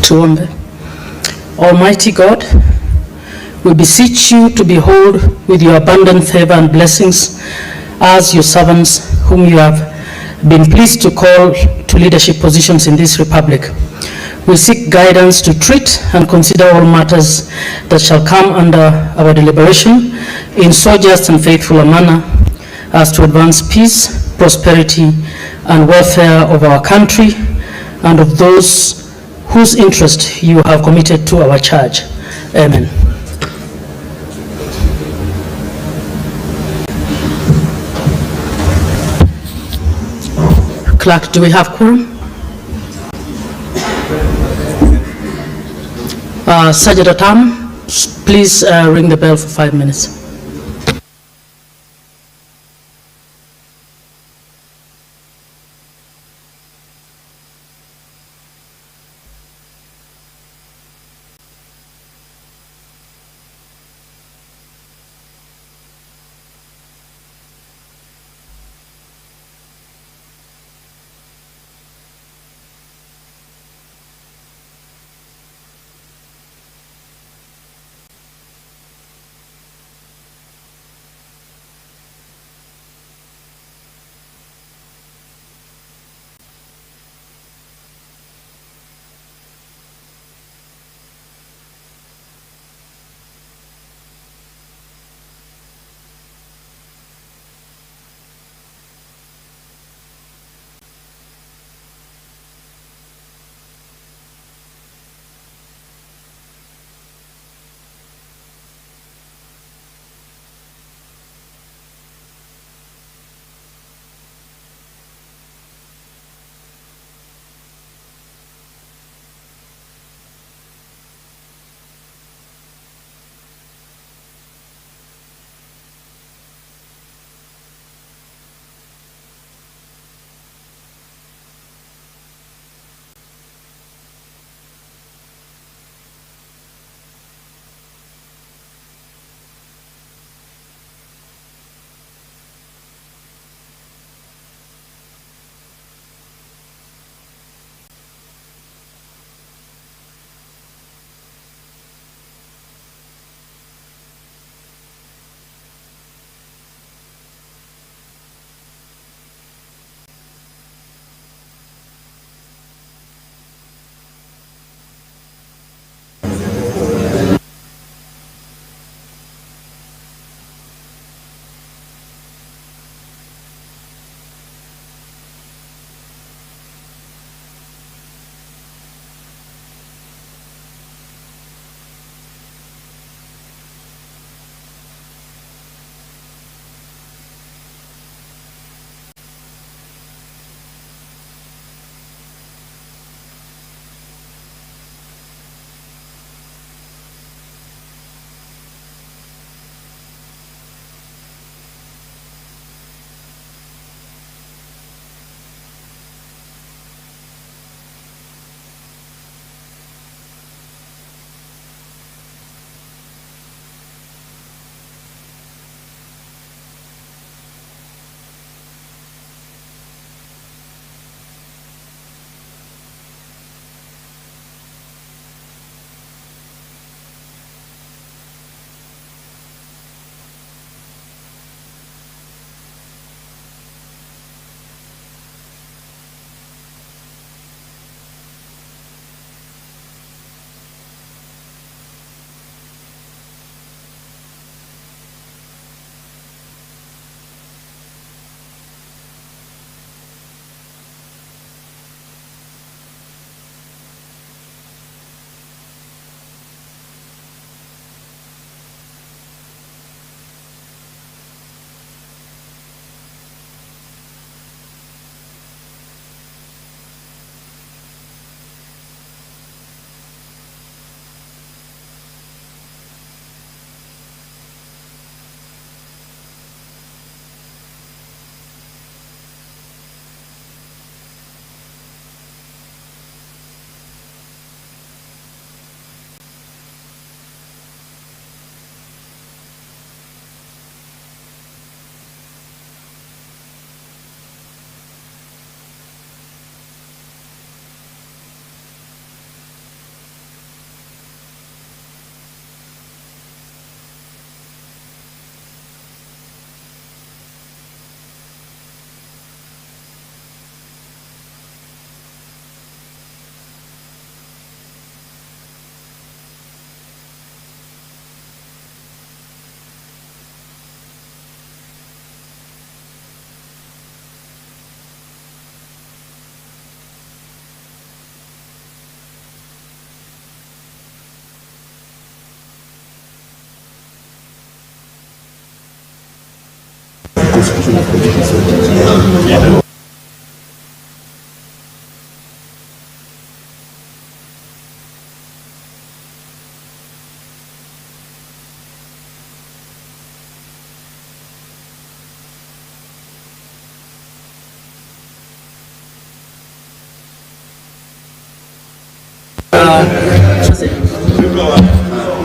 Tuombe. Almighty God, we beseech you to behold with your abundant favor and blessings as your servants whom you have been pleased to call to leadership positions in this republic. We seek guidance to treat and consider all matters that shall come under our deliberation in so just and faithful a manner as to advance peace, prosperity, and welfare of our country and of those whose interest you have committed to our charge. Amen. Clerk, do we have quorum? Sergeant Atam, please ring the bell for 5 minutes.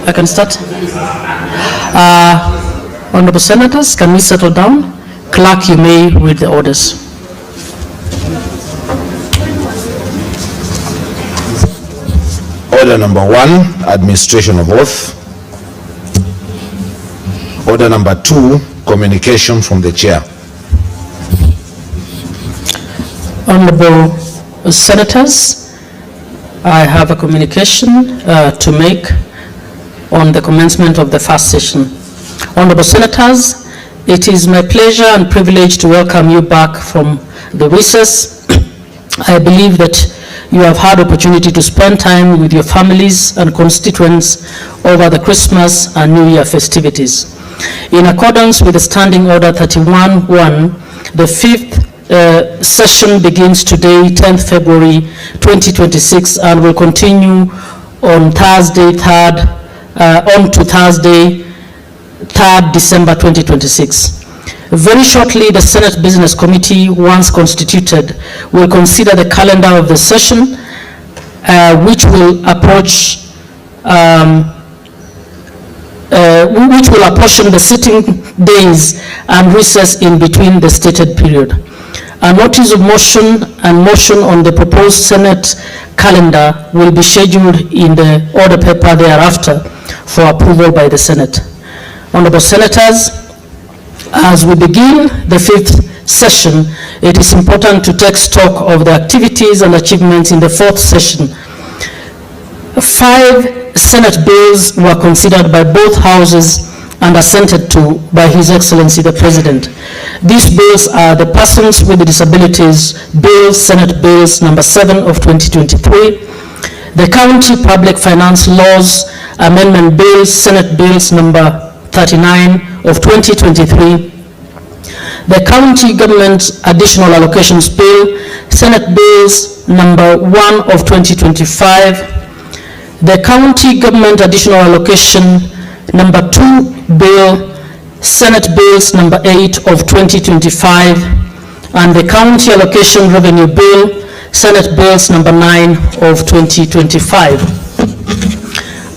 I can start. Honorable Senators, can we settle down? Clerk, you may read the orders. Order number 1, administration of oath. Order number 2, communication from the chair. Honorable Senators, I have a communication to make on the commencement of the first session. Honorable Senators, it is my pleasure and privilege to welcome you back from the recess. I believe that you have had opportunity to spend time with your families and constituents over the Christmas and New Year festivities. In accordance with the Standing Order 31-1, the fifth session begins today, 10th February 2026, and will continue on Thursday, 3rd December 2026. Very shortly, the Senate Business Committee, once constituted, will consider the calendar of the session, which will apportion the sitting days and recess in between the stated period. A notice of motion and motion on the proposed Senate calendar will be scheduled in the order paper thereafter for approval by the Senate. Honorable Senators, as we begin the fifth session, it is important to take stock of the activities and achievements in the fourth session. 5 Senate bills were considered by both houses and assented to by His Excellency the President. These bills are the Persons with Disabilities Bill, Senate Bills number 7 of 2023, the County Public Finance Laws Amendment Bill, Senate Bills number 39 of 2023, the County Government Additional Allocations Bill, Senate Bills number 1 of 2025, the County Government Additional Allocation number 2 Bill, Senate Bills number 8 of 2025, and the County Allocation Revenue Bill, Senate Bills number 9 of 2025.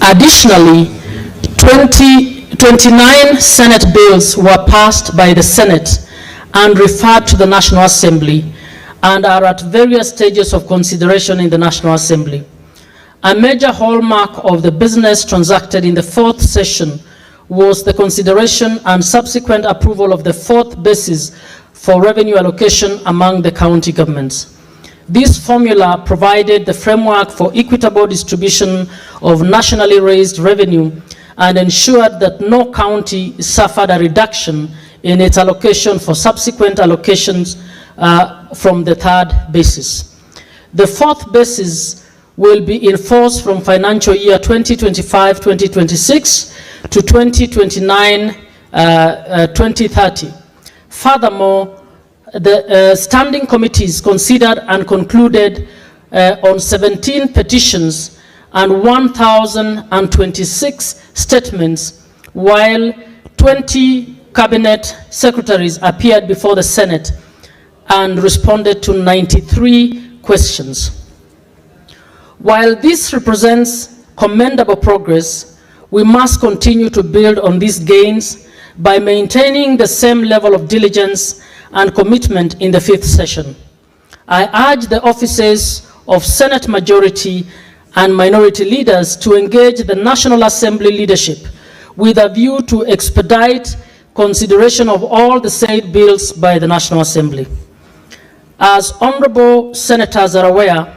Additionally, 29 Senate bills were passed by the Senate and referred to the National Assembly and are at various stages of consideration in the National Assembly. A major hallmark of the business transacted in the fourth session was the consideration and subsequent approval of the fourth basis for revenue allocation among the county governments. This formula provided the framework for equitable distribution of nationally raised revenue and ensured that no county suffered a reduction in its allocation for subsequent allocations from the third basis. The fourth basis will be in force from financial year 2025-2026 to 2029-2030. Furthermore, the standing committees considered and concluded on 17 petitions and 1,026 statements, while 20 cabinet secretaries appeared before the Senate and responded to 93 questions. While this represents commendable progress, we must continue to build on these gains by maintaining the same level of diligence and commitment in the fifth session. I urge the offices of Senate majority and minority leaders to engage the National Assembly leadership with a view to expedite consideration of all the said bills by the National Assembly. As honorable senators are aware,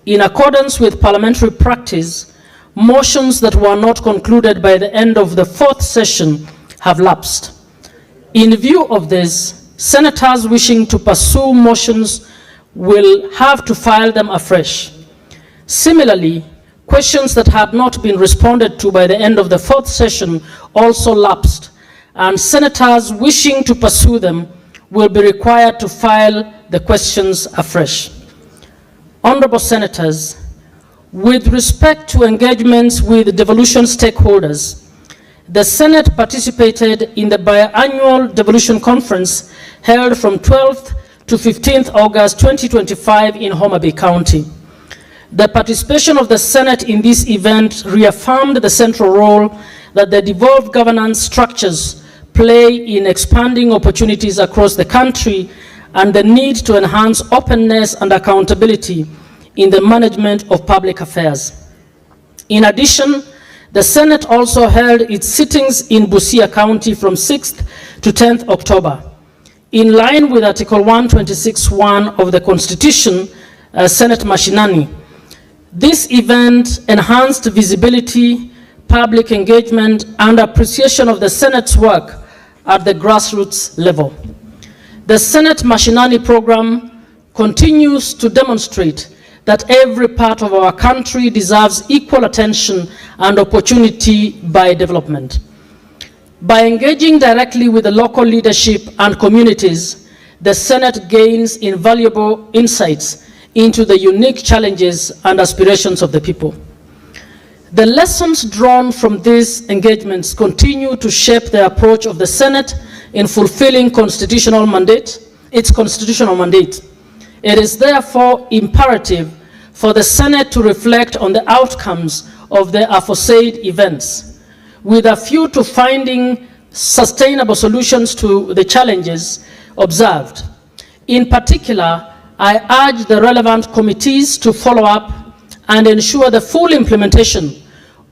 in accordance with parliamentary practice, motions that were not concluded by the end of the fourth session have lapsed. In view of this, senators wishing to pursue motions will have to file them afresh. Similarly, questions that had not been responded to by the end of the fourth session also lapsed, and senators wishing to pursue them will be required to file the questions afresh. Honorable Senators, with respect to engagements with devolution stakeholders, the Senate participated in the biannual devolution conference held from 12th to 15th August 2025 in Homa Bay County. The participation of the Senate in this event reaffirmed the central role that the devolved governance structures play in expanding opportunities across the country and the need to enhance openness and accountability in the management of public affairs. In addition, the Senate also held its sittings in Busia County from 6th to 10th October. In line with Article 126(1) of the Constitution, Senate Mashinani, this event enhanced visibility, public engagement, and appreciation of the Senate's work at the grassroots level. The Senate Mashinani program continues to demonstrate that every part of our country deserves equal attention and opportunity by development. By engaging directly with the local leadership and communities, the Senate gains invaluable insights into the unique challenges and aspirations of the people. The lessons drawn from these engagements continue to shape the approach of the Senate in fulfilling its constitutional mandate. It is therefore imperative for the Senate to reflect on the outcomes of the aforesaid events, with a view to finding sustainable solutions to the challenges observed. In particular, I urge the relevant committees to follow up and ensure the full implementation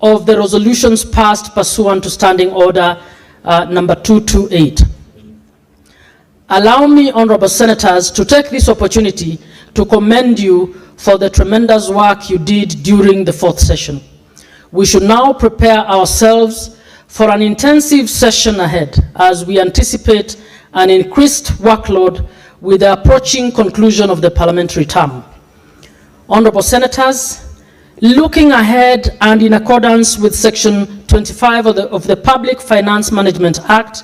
of the resolutions passed pursuant to Standing Order number 228. Allow me, Honorable Senators, to take this opportunity to commend you for the tremendous work you did during the fourth session. We should now prepare ourselves for an intensive session ahead as we anticipate an increased workload with the approaching conclusion of the parliamentary term. Honorable Senators, looking ahead and in accordance with Section 25 of the Public Finance Management Act,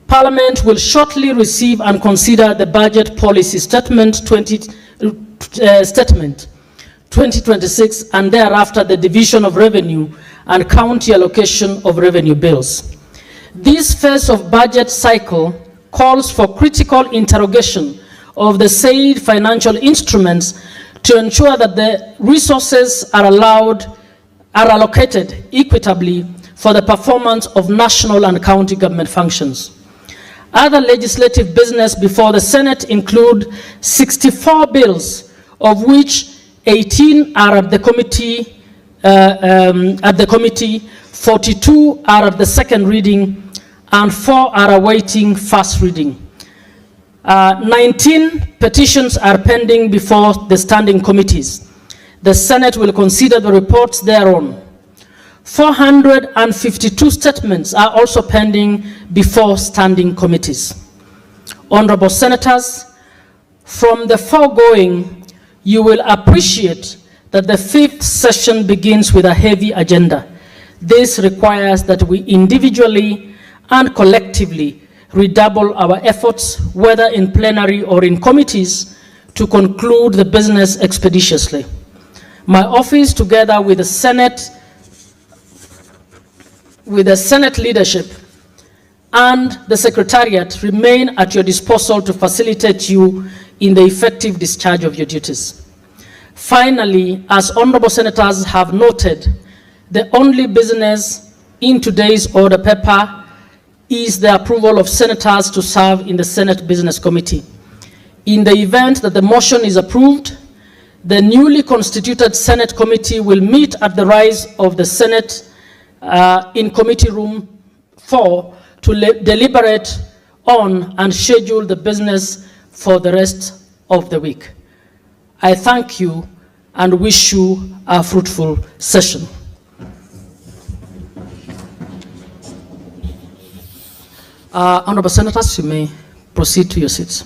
Parliament will shortly receive and consider the Budget Policy Statement 2026 and thereafter the Division of Revenue and County Allocation of Revenue Bills. This phase of budget cycle calls for critical interrogation of the said financial instruments to ensure that the resources are allocated equitably for the performance of national and county government functions. Other legislative business before the Senate include 64 bills, of which 18 are at the committee, 42 are at the second reading, and 4 are awaiting first reading. 19 petitions are pending before the standing committees. The Senate will consider the reports thereon. 452 statements are also pending before standing committees. Honorable Senators, from the foregoing, you will appreciate that the fifth session begins with a heavy agenda. This requires that we individually and collectively redouble our efforts, whether in plenary or in committees, to conclude the business expeditiously. My office, together with the Senate leadership and the Secretariat, remain at your disposal to facilitate you in the effective discharge of your duties. Finally, as honorable senators have noted, the only business in today's order paper is the approval of senators to serve in the Senate Business Committee. In the event that the motion is approved, the newly constituted Senate Committee will meet at the rise of the Senate in Committee Room 4 to deliberate on and schedule the business for the rest of the week. I thank you and wish you a fruitful session. Honorable Senators, you may proceed to your seats.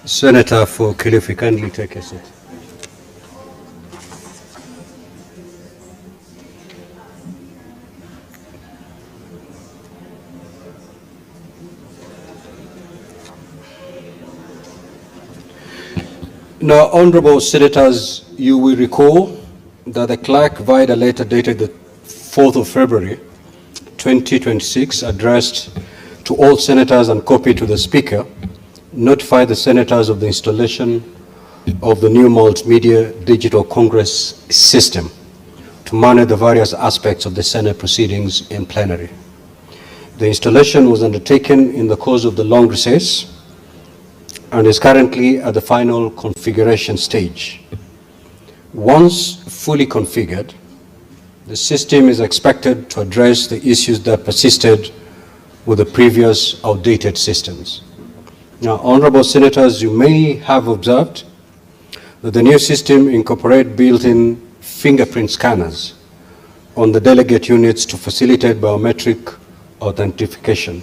Senator for Kilifi, kindly take a seat. Now, honorable senators, you will recall that the clerk, via a letter dated the 4th of February 2026, addressed to all senators and copied to the Speaker, notify the senators of the installation of the new multimedia digital Congress system to manage the various aspects of the Senate proceedings in plenary. The installation was undertaken in the course of the long recess and is currently at the final configuration stage. Once fully configured, the system is expected to address the issues that persisted with the previous outdated systems. Now, honorable senators, you may have observed that the new system incorporates built-in fingerprint scanners on the delegate units to facilitate biometric authentication.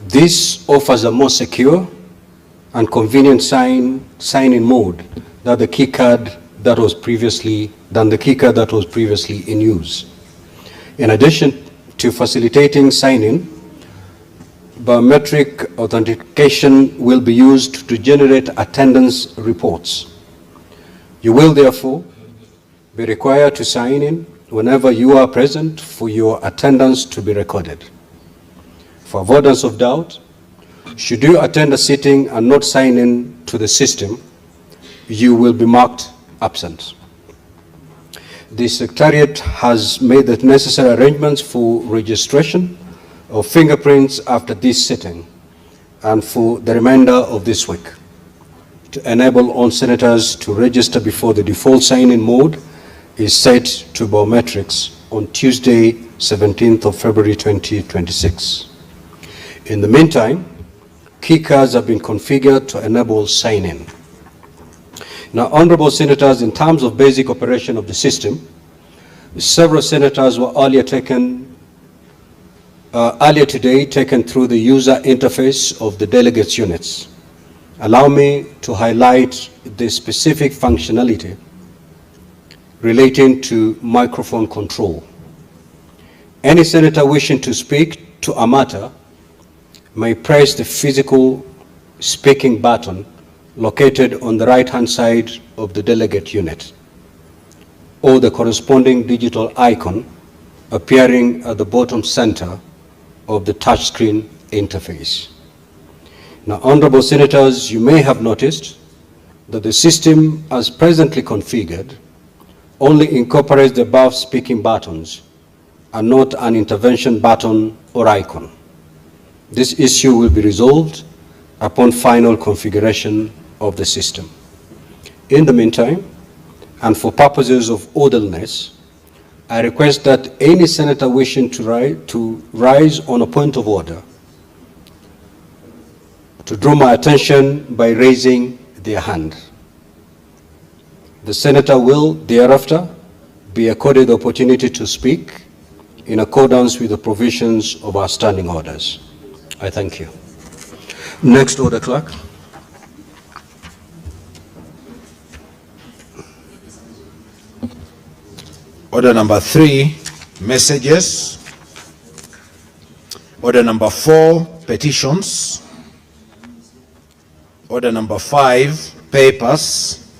This offers a more secure and convenient sign-in mode than the keycard that was previously in use. In addition to facilitating sign-in, biometric authentication will be used to generate attendance reports. You will therefore be required to sign in whenever you are present for your attendance to be recorded. For avoidance of doubt, should you attend a sitting and not sign in to the system, you will be marked absent. The Secretariat has made the necessary arrangements for registration of fingerprints after this sitting and for the remainder of this week to enable all senators to register before the default sign-in mode is set to biometrics on Tuesday, 17th of February 2026. In the meantime, keycards have been configured to enable sign-in. Now, honorable senators, in terms of basic operation of the system, several senators were earlier today taken through the user interface of the delegates units. Allow me to highlight the specific functionality relating to microphone control. Any senator wishing to speak to a matter may press the physical speaking button located on the right-hand side of the delegate unit, or the corresponding digital icon appearing at the bottom center of the touchscreen interface. Now, honorable senators, you may have noticed that the system as presently configured only incorporates the above speaking buttons and not an intervention button or icon. This issue will be resolved upon final configuration of the system. In the meantime, and for purposes of orderliness, I request that any senator wishing to rise on a point of order to draw my attention by raising their hand. The senator will thereafter be accorded the opportunity to speak in accordance with the provisions of our standing orders. I thank you. Next order, clerk. Order number 3, messages. Order number 4, petitions. Order number 5, papers.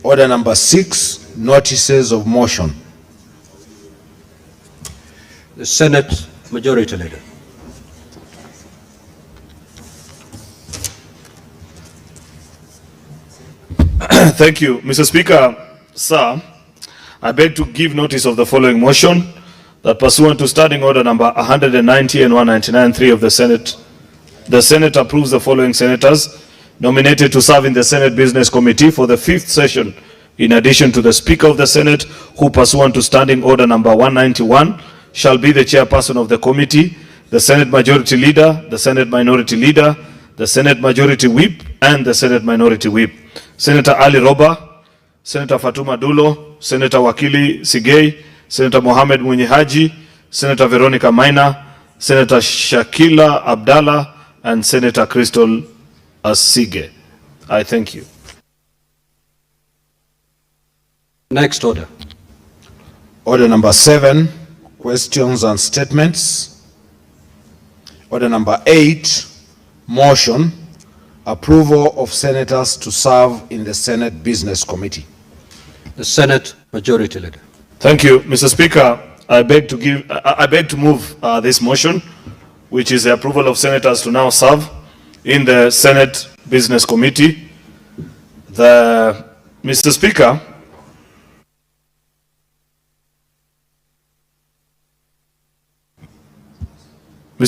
Order number 6, notices of motion. The Senate Majority Leader. Thank you, Mr. Speaker. Sir, I beg to give notice of the following motion, that pursuant to Standing Order number 190 and 199(3) of the Senate approves the following senators nominated to serve in the Senate Business Committee for the 5th session, in addition to the Speaker of the Senate, who pursuant to Standing Order number 191 shall be the chairperson of the committee, the Senate Majority Leader, the Senate Minority Leader, the Senate Majority Whip, and the Senate Minority Whip. Senator Ali Roba, Senator Fatuma Dulo, Senator Wakili Sigei, Senator Mohamed Munyi Haji, Senator Veronica Maina, Senator Shakila Abdallah, and Senator Crystal Asige. I thank you. Next order. Order number 7, questions and statements. Order number 8, motion, approval of senators to serve in the Senate Business Committee. The Senate Majority Leader. Thank you, Mr. Speaker. I beg to move this motion, which is the approval of senators to now serve in the Senate Business Committee. Mr.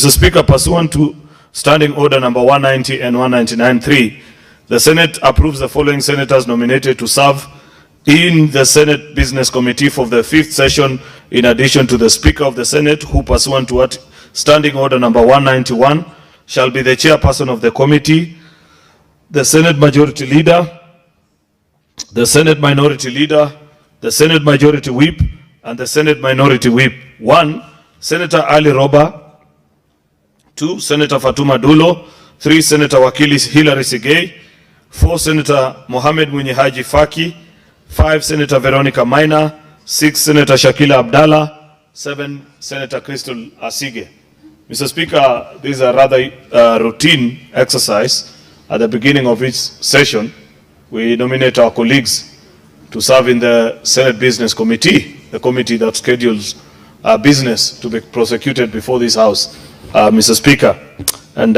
Speaker, pursuant to Standing Order number 190 and 199.3, the Senate approves the following senators nominated to serve in the Senate Business Committee for the 5th session, in addition to the Speaker of the Senate, who pursuant to Standing Order number 191 shall be the chairperson of the committee, the Senate Majority Leader, the Senate Minority Leader, the Senate Majority Whip, and the Senate Minority Whip. 1, Senator Ali Roba. 2, Senator Fatuma Dulo. 3, Senator Wakili Hilary Sigei. 4, Senator Mohamed Mwinyi Haji Faki. 5, Senator Veronica Maina. 6, Senator Shakila Abdallah. 7, Senator Crystal Asige. Mr. Speaker, this is a rather routine exercise. At the beginning of each session, we nominate our colleagues to serve in the Senate Business Committee, the committee that schedules business to be prosecuted before this House, Mr. Speaker. And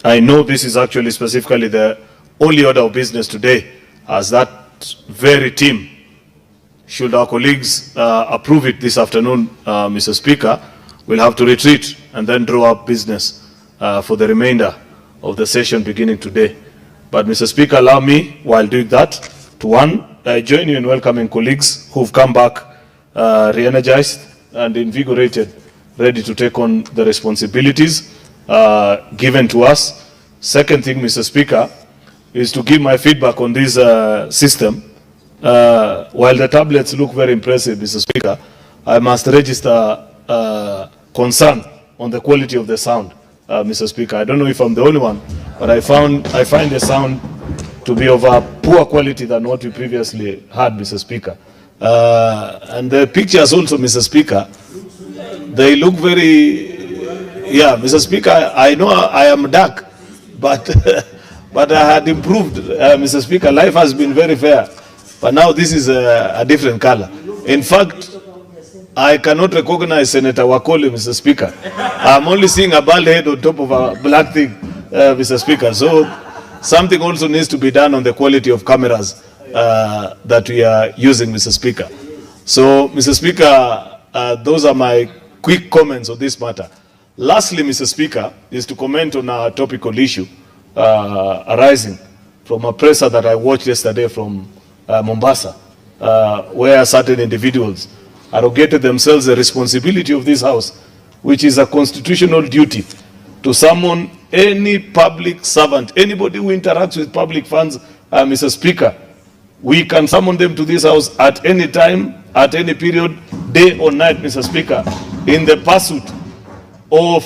I know this is actually specifically the only order of business today, as that very team, should our colleagues approve it this afternoon, Mr. Speaker, we'll have to retreat and then draw up business for the remainder of the session beginning today. But Mr. Speaker, allow me, while doing that, to I join you in welcoming colleagues who've come back re-energized and invigorated, ready to take on the responsibilities given to us. Second thing, Mr. Speaker, is to give my feedback on this system. While the tablets look very impressive, Mr. Speaker, I must register concern on the quality of the sound, Mr. Speaker. I don't know if I'm the only one, but I find the sound to be of a poor quality than what we previously had, Mr. Speaker. And the pictures also, Mr. Speaker, they look very, Mr. Speaker, I know I am dark, but but I had improved, Mr. Speaker. Life has been very fair, but now this is a different color. In fact, I cannot recognize Senator Wakoli, Mr. Speaker. I'm only seeing a bald head on top of a black thing, Mr. Speaker. So something also needs to be done on the quality of cameras that we are using, Mr. Speaker. So, Mr. Speaker, those are my quick comments on this matter. Lastly, Mr. Speaker, is to comment on a topical issue arising from a presser that I watched yesterday from Mombasa, where certain individuals arrogated themselves the responsibility of this House, which is a constitutional duty to summon any public servant, anybody who interacts with public funds, Mr. Speaker. We can summon them to this House at any time, at any period, day or night, Mr. Speaker, in the pursuit of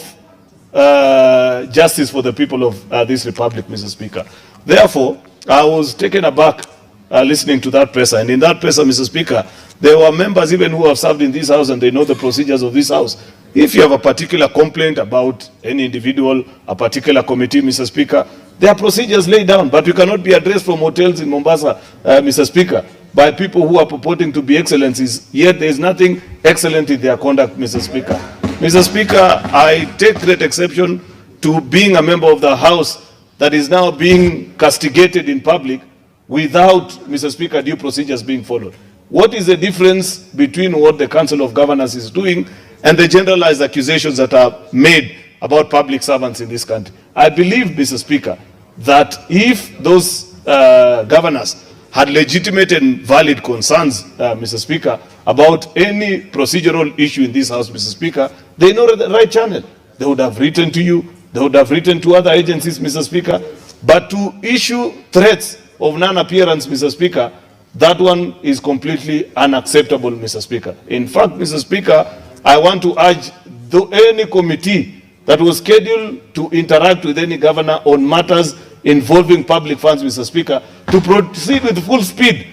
justice for the people of this republic, Mr. Speaker. Therefore, I was taken aback listening to that presser. And in that presser, Mr. Speaker, there were members even who have served in this House and they know the procedures of this House. If you have a particular complaint about any individual, a particular committee, Mr. Speaker, there are procedures laid down, but you cannot be addressed from hotels in Mombasa, Mr. Speaker, by people who are purporting to be excellencies, yet there is nothing excellent in their conduct, Mr. Speaker. Mr. Speaker, I take great exception to being a member of the House that is now being castigated in public without, Mr. Speaker, due procedures being followed. What is the difference between what the Council of Governors is doing and the generalized accusations that are made about public servants in this country? I believe, Mr. Speaker, that if those governors had legitimate and valid concerns, Mr. Speaker, about any procedural issue in this House, Mr. Speaker, they know the right channel. They would have written to you, they would have written to other agencies, Mr. Speaker, but to issue threats of non-appearance, Mr. Speaker, that one is completely unacceptable, Mr. Speaker. In fact, Mr. Speaker, I want to urge any committee that was scheduled to interact with any governor on matters involving public funds, Mr. Speaker, to proceed with full speed,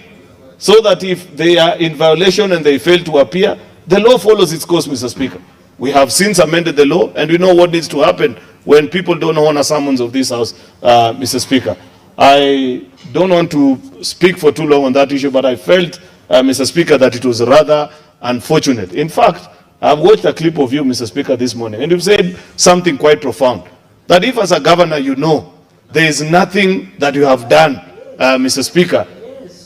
so that if they are in violation and they fail to appear, the law follows its course, Mr. Speaker. We have since amended the law, and we know what needs to happen when people don't honor summons of this House, Mr. Speaker. I don't want to speak for too long on that issue, but I felt, Mr. Speaker, that it was rather unfortunate. In fact, I've watched a clip of you, Mr. Speaker, this morning, and you've said something quite profound, that if as a governor you know there is nothing that you have done, Mr. Speaker,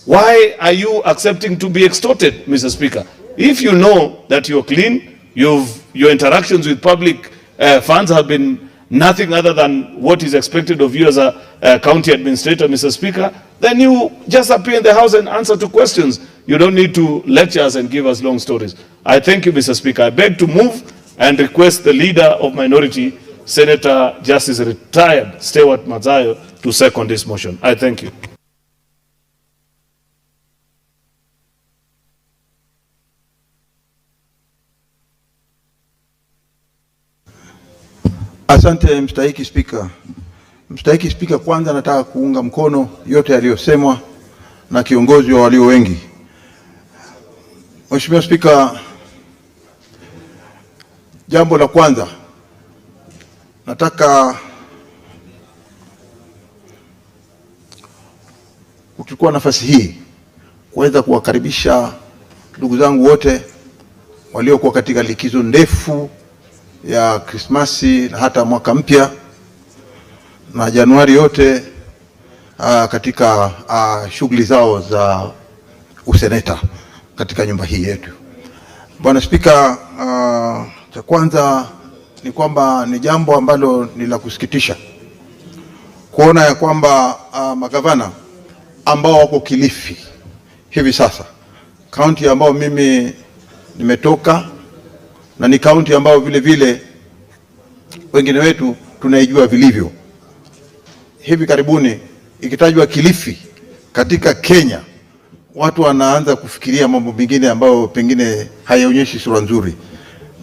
why are you accepting to be extorted, Mr. Speaker? If you know that you're clean, your interactions with public funds have been nothing other than what is expected of you as a county administrator, Mr. Speaker, then you just appear in the House and answer to questions. You don't need to lecture us and give us long stories. I thank you, Mr. Speaker. I beg to move and request the leader of minority, Senator Justice Retired Stewart Mazayo, to second this motion. I thank you. Asante mstahiki Spika. Mstahiki Spika, kwanza nataka kuunga mkono yote yaliyosemwa na kiongozi wa walio wengi. Mheshimiwa Spika, jambo la kwanza nataka kuchukua nafasi hii kuweza kuwakaribisha ndugu zangu wote waliokuwa katika likizo ndefu ya Krismasi na hata mwaka mpya na Januari yote katika shughuli zao za useneta katika nyumba hii yetu. Bwana Spika, cha kwanza ni kwamba ni jambo ambalo ni la kusikitisha kuona ya kwamba magavana ambao wako Kilifi hivi sasa, kaunti ambao mimi nimetoka na ni kaunti ambayo vile vile wengine wetu tunaijua vilivyo. Hivi karibuni ikitajwa Kilifi katika Kenya, watu wanaanza kufikiria mambo mengine ambayo pengine hayaonyeshi sura nzuri,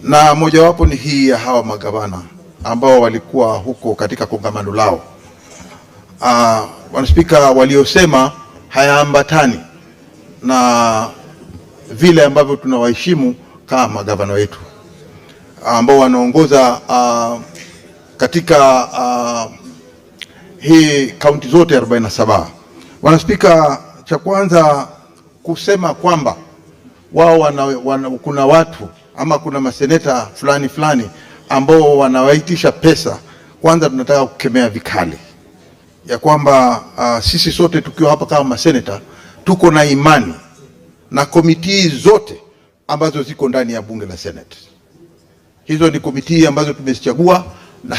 na mojawapo ni hii ya hawa magavana ambao walikuwa huko katika kongamano lao. Bwana Spika, waliosema hayaambatani na vile ambavyo tunawaheshimu kama magavana wetu ambao wanaongoza katika hii kaunti zote 47. Bwana Spika, cha kwanza kusema kwamba wao kuna watu ama kuna maseneta fulani ambao wanawaitisha pesa, kwanza tunataka kukemea vikali ya kwamba sisi sote tukiwa hapa kama maseneta tuko na imani na komiti zote ambazo ziko ndani ya bunge la Senate. Hizo ni komiti ambazo tumezichagua, na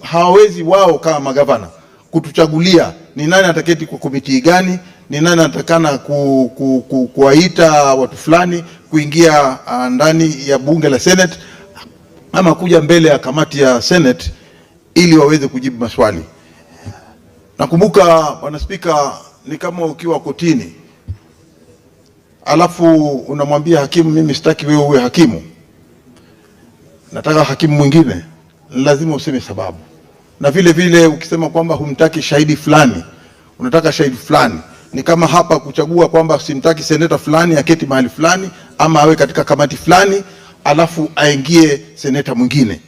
hawawezi wao kama magavana kutuchagulia ni nani ataketi kwa komiti gani, ni nani atakana kuwaita watu fulani kuingia ndani ya bunge la Senate ama kuja mbele ya kamati ya Senate ili waweze kujibu maswali. Nakumbuka Bwana Spika, ni kama ukiwa kotini alafu unamwambia hakimu, mimi sitaki wewe uwe hakimu, nataka hakimu mwingine, lazima useme sababu. Na vile vile ukisema kwamba humtaki shahidi fulani, unataka shahidi fulani, ni kama hapa kuchagua kwamba simtaki seneta fulani aketi mahali fulani ama awe katika kamati fulani alafu aingie seneta mwingine.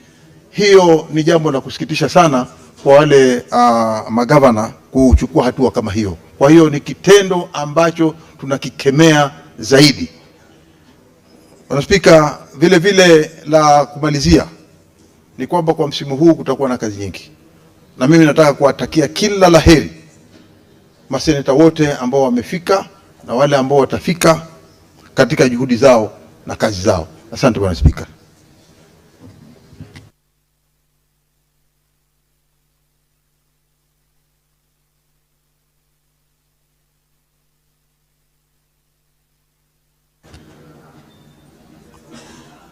Hiyo ni jambo la kusikitisha sana kwa wale magavana kuchukua hatua kama hiyo. Kwa hiyo ni kitendo ambacho tunakikemea zaidi. Bwana Spika, vile vile la kumalizia ni kwamba kwa msimu huu kutakuwa na kazi nyingi, na mimi nataka kuwatakia kila laheri maseneta wote ambao wamefika na wale ambao watafika katika juhudi zao na kazi zao. Asante Bwana Spika.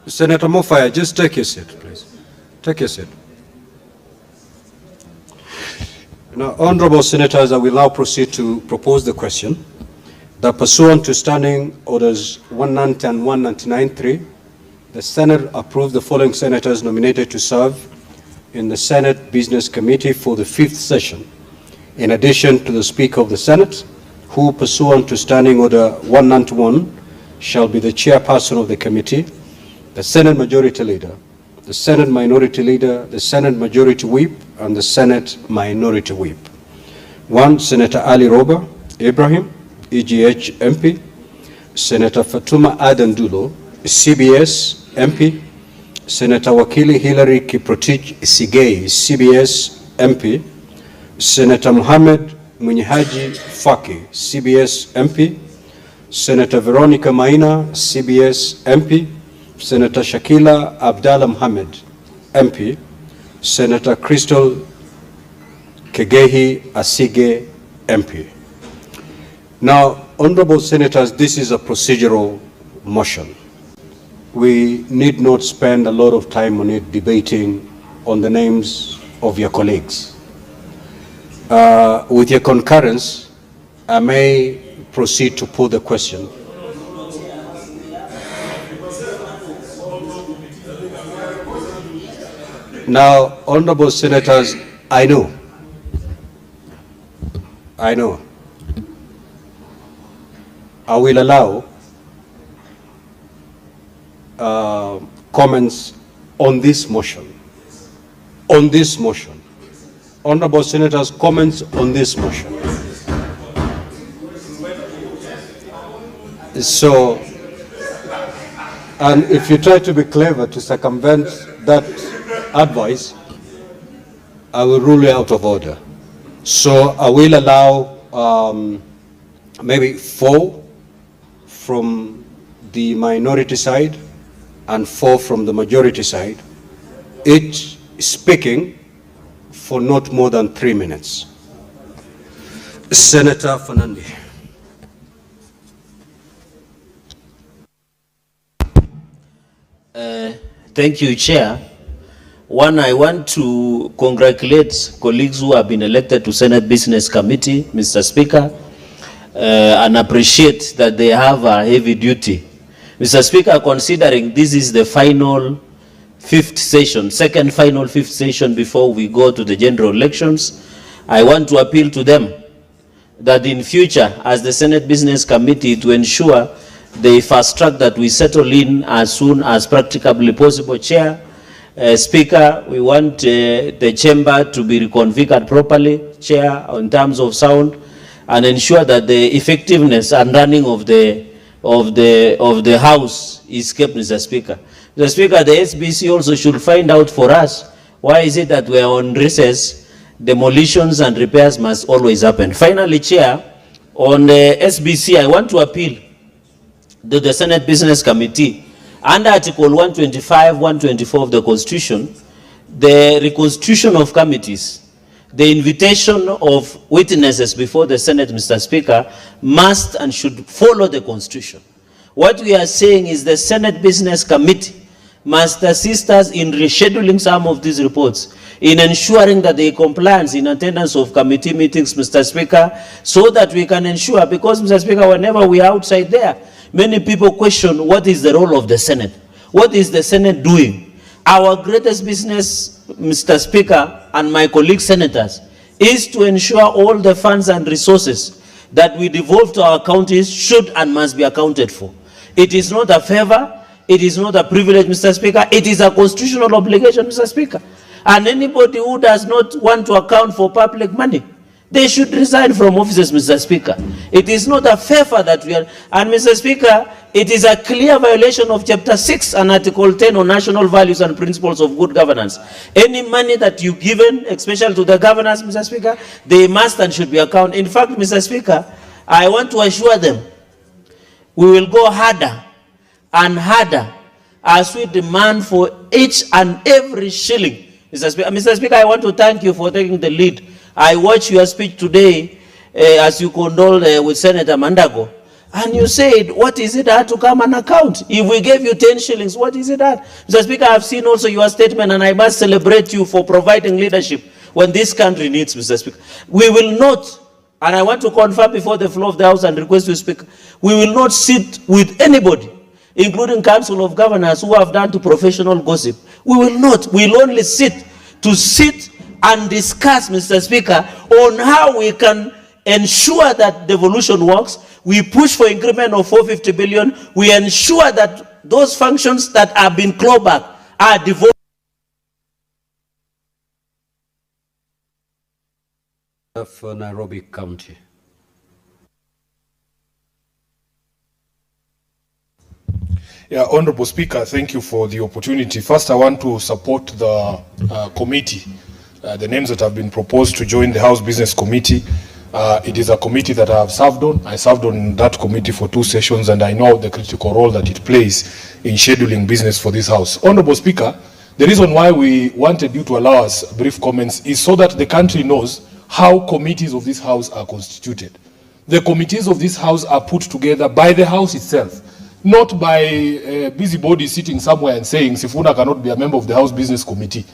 Senator Mofaya, just take your seat, please. Take your seat. Now, honorable senators, I will now proceed to propose the question that pursuant to Standing Orders 190 and 199.3, the Senate approves the following senators nominated to serve in the Senate Business Committee for the 5th session, in addition to the Speaker of the Senate, who, pursuant to Standing Order 191, shall be the chairperson of the committee, the Senate Majority Leader, the Senate Minority Leader, the Senate Majority Whip, and the Senate Minority Whip. 1. Senator Ali Roba Ibrahim, EGH MP. Senator Fatuma Adan Dulo, CBS MP. Senator Wakili Hillary Kiprotich Sigei, CBS MP. Senator Mohammed Munyihaji Faki, CBS MP. Senator Veronica Maina, CBS MP. Senator Shakila Abdallah Mohammed, MP. Senator Crystal Kegehi Asige, MP. Now, honorable senators, this is a procedural motion. We need not spend a lot of time on it debating on the names of your colleagues. With your concurrence, I may proceed to put the question. Now, honorable senators, I know, I will allow comments on this motion. On this motion. Honorable senators, comments on this motion. So, and if you try to be clever to circumvent that advice, I will rule you out of order. So I will allow maybe 4 from the minority side and 4 from the majority side, each speaking for not more than 3 minutes. Senator Fernandez. Thank you, Chair. One, I want to congratulate colleagues who have been elected to Senate Business Committee, Mr. Speaker, and appreciate that they have a heavy duty. Mr. Speaker, considering this is the final 5th session, second final 5th session before we go to the general elections, I want to appeal to them that in future, as the Senate Business Committee, to ensure the fast track that we settle in as soon as practicably possible. Chair, Speaker, we want the chamber to be reconfigured properly, Chair, in terms of sound, and ensure that the effectiveness and running of the House is kept, Mr. Speaker. Mr. Speaker, the SBC also should find out for us why is it that we are on recess. Demolitions and repairs must always happen. Finally, Chair, on the SBC, I want to appeal to the Senate Business Committee. Under Article 125, 124 of the Constitution, the reconstitution of committees, the invitation of witnesses before the Senate, Mr. Speaker, must and should follow the Constitution. What we are saying is the Senate Business Committee must assist us in rescheduling some of these reports, in ensuring that they compliance in attendance of committee meetings, Mr. Speaker, so that we can ensure, because, Mr. Speaker, whenever we are outside there, many people question what is the role of the Senate. What is the Senate doing? Our greatest business, Mr. Speaker, and my colleague senators, is to ensure all the funds and resources that we devolve to our counties should and must be accounted for. It is not a favor. It is not a privilege, Mr. Speaker. It is a constitutional obligation, Mr. Speaker. And anybody who does not want to account for public money, they should resign from offices, Mr. Speaker. It is not a favor that we are, and Mr. Speaker, it is a clear violation of Chapter 6 and Article 10 on national values and principles of good governance. Any money that you given, especially to the governors, Mr. Speaker, they must and should be accounted. In fact, Mr. Speaker, I want to assure them, we will go harder and harder as we demand for each and every shilling. Mr. Speaker, I want to thank you for taking the lead. I watched your speech today as you condoled with Senator Mandago. And you said, what is it that to come and account? If we gave you 10 shillings, what is it that? Mr. Speaker, I have seen also your statement, and I must celebrate you for providing leadership when this country needs, Mr. Speaker. We will not, and I want to confirm before the floor of the House and request you speak, we will not sit with anybody, including Council of Governors who have done to professional gossip. We will not. We will only sit to sit and discuss, Mr. Speaker, on how we can ensure that devolution works. We push for increment of 450 billion. We ensure that those functions that have been clawed back are devoted for Nairobi County. Yeah, Honorable Speaker, thank you for the opportunity. First, I want to support the committee, the names that have been proposed to join the House Business Committee. It is a committee that I have served on. I served on that committee for 2 sessions, and I know the critical role that it plays in scheduling business for this House. Honorable Speaker, the reason why we wanted you to allow us brief comments is so that the country knows how committees of this House are constituted. The committees of this House are put together by the House itself, not by busybodies sitting somewhere and saying Sifuna cannot be a member of the House Business Committee.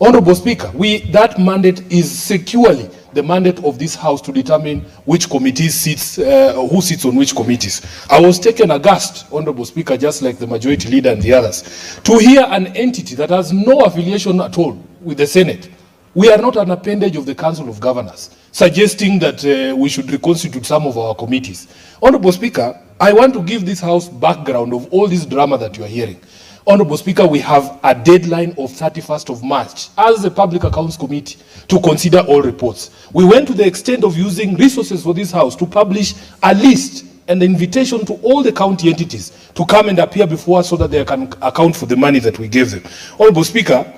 Honorable Speaker, that mandate is securely the mandate of this House to determine which committees sits, who sits on which committees. I was taken aghast, Honorable Speaker, just like the majority leader and the others, to hear an entity that has no affiliation at all with the Senate. We are not an appendage of the Council of Governors, suggesting that we should reconstitute some of our committees. Honorable Speaker, I want to give this House background of all this drama that you are hearing. Honorable Speaker, we have a deadline of 31st of March as the Public Accounts Committee to consider all reports. We went to the extent of using resources for this House to publish a list and an invitation to all the county entities to come and appear before us so that they can account for the money that we gave them. Honorable Speaker,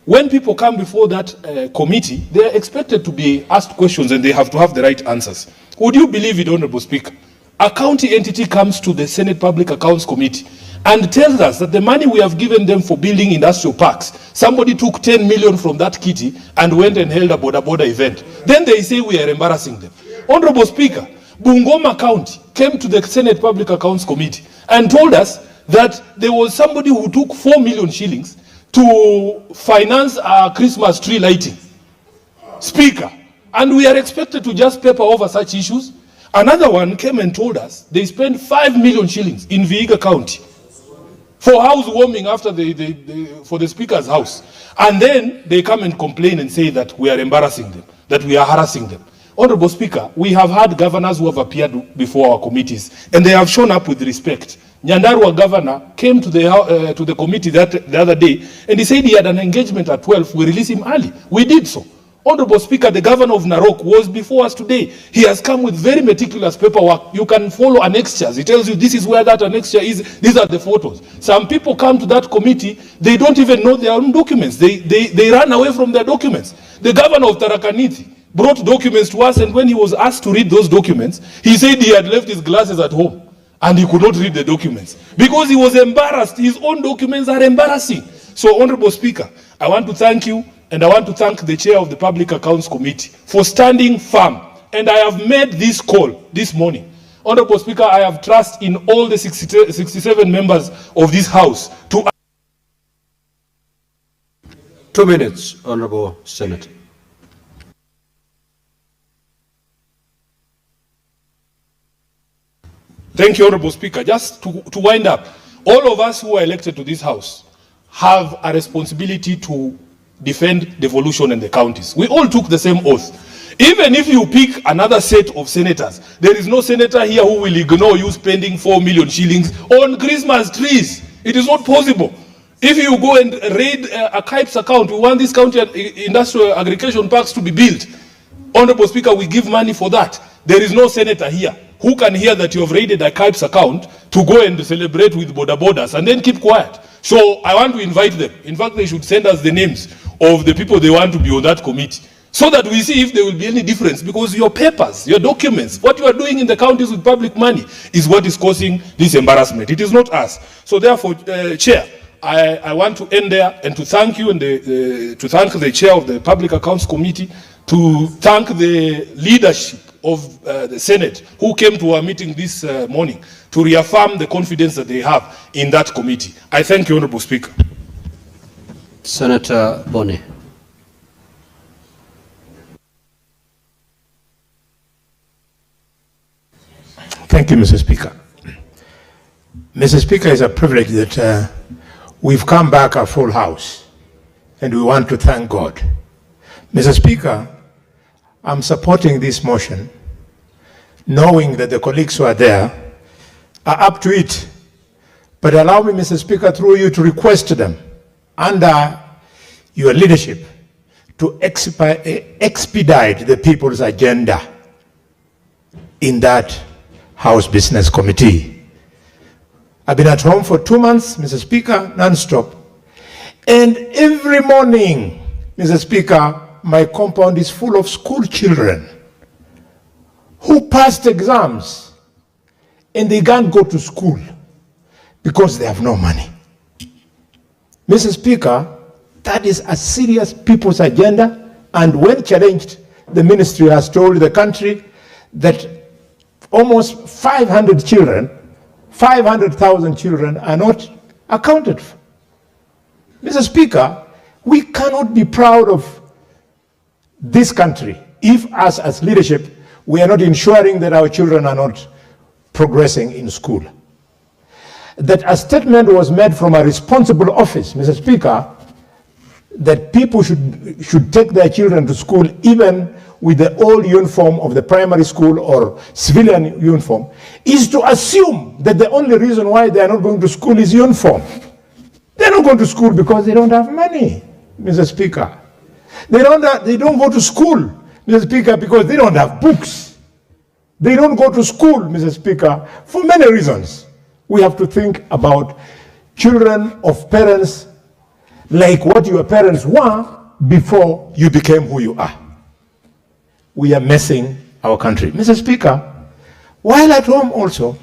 when people come before that committee, they are expected to be asked questions and they have to have the right answers. Would you believe it, Honorable Speaker? A county entity comes to the Senate Public Accounts Committee and tells us that the money we have given them for building industrial parks, somebody took 10 million from that kitty and went and held a border event. Then they say we are embarrassing them. Honorable Speaker, Bungoma County came to the Senate Public Accounts Committee and told us that there was somebody who took 4 million shillings to finance our Christmas tree lighting. Speaker, and we are expected to just paper over such issues. Another one came and told us they spent 5 million shillings in Vihiga County for housewarming after for the Speaker's house. And then they come and complain and say that we are embarrassing them, that we are harassing them. Honorable Speaker, we have had governors who have appeared before our committees, and they have shown up with respect. Nyandarua governor came to the committee the other day, and he said he had an engagement at 12. We release him early. We did so. Honorable Speaker, the governor of Narok was before us today. He has come with very meticulous paperwork. You can follow annexures. He tells you this is where that annexure is. These are the photos. Some people come to that committee, they don't even know their own documents. They run away from their documents. The governor of Tharaka Nithi brought documents to us, and when he was asked to read those documents, he said he had left his glasses at home and he could not read the documents because he was embarrassed. His own documents are embarrassing. So, Honorable Speaker, I want to thank you, and I want to thank the chair of the Public Accounts Committee for standing firm. And I have made this call this morning. Honorable Speaker, I have trust in all the 67 members of this House to... 2 minutes, Honorable Senator. Thank you, Honorable Speaker. Just to wind up, all of us who are elected to this House have a responsibility to defend devolution in the counties. We all took the same oath. Even if you pick another set of senators, there is no senator here who will ignore you spending 4 million shillings on Christmas trees. It is not possible. If you go and raid a KIPES account, we want these county industrial aggregation parks to be built. Honorable Speaker, we give money for that. There is no senator here who can hear that you have raided a KIPES account to go and celebrate with borders and then keep quiet. So I want to invite them. In fact, they should send us the names of the people they want to be on that committee, so that we see if there will be any difference, because your papers, your documents, what you are doing in the counties with public money is what is causing this embarrassment. It is not us. So therefore, Chair, I want to end there and to thank you and to thank the Chair of the Public Accounts Committee, to thank the leadership of the Senate who came to our meeting this morning to reaffirm the confidence that they have in that committee. I thank you, Honorable Speaker. Senator Boni. Thank you, Mr. Speaker. Mr. Speaker, it's a privilege that we've come back a full house. and we want to thank God. Mr. Speaker, I'm supporting this motion, knowing that the colleagues who are there are up to it. But allow me, Mr. Speaker, through you to request to them, under your leadership, to expedite the people's agenda in that House Business Committee. I've been at home for 2 months, Mr. Speaker, non-stop. And every morning, Mr. Speaker, my compound is full of school children who passed exams and they can't go to school because they have no money. Mr. Speaker, that is a serious people's agenda, and when challenged, the ministry has told the country that almost 500 children, 500,000 children are not accounted for. Mr. Speaker, we cannot be proud of this country if us as leadership, we are not ensuring that our children are not progressing in school. That a statement was made from a responsible office, Mr. Speaker, that people should take their children to school even with the old uniform of the primary school or civilian uniform, is to assume that the only reason why they are not going to school is uniform. They're not going to school because they don't have money, Mr. Speaker. They don't go to school, Mr. Speaker, because they don't have books. They don't go to school, Mr. Speaker, for many reasons. We have to think about children of parents like what your parents were before you became who you are. We are messing our country. Mr. Speaker, while at home also,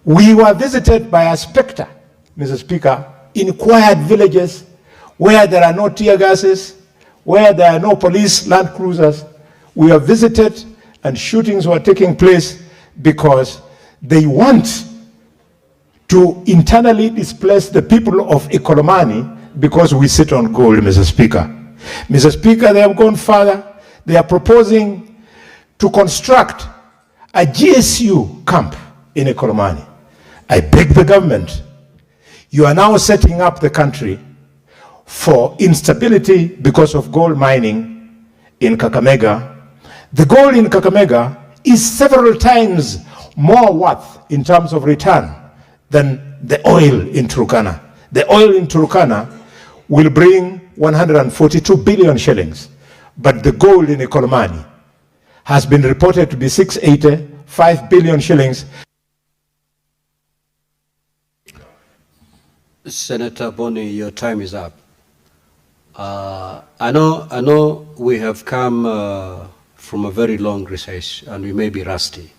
we were visited by a specter, Mr. Speaker, in quiet villages where there are no tear gases, where there are no police land cruisers. We are visited and shootings were taking place because they want to internally displace the people of Ikolomani because we sit on gold, Mr. Speaker. Mr. Speaker, they have gone further. They are proposing to construct a GSU camp in Ikolomani. I beg the government, you are now setting up the country for instability because of gold mining in Kakamega. The gold in Kakamega is several times more worth in terms of return than the oil in Turkana. The oil in Turkana will bring 142 billion shillings, but the gold in Ikolomani has been reported to be 685 billion shillings. Senator Boni, your time is up. I know we have come from a very long recess and we may be rusty.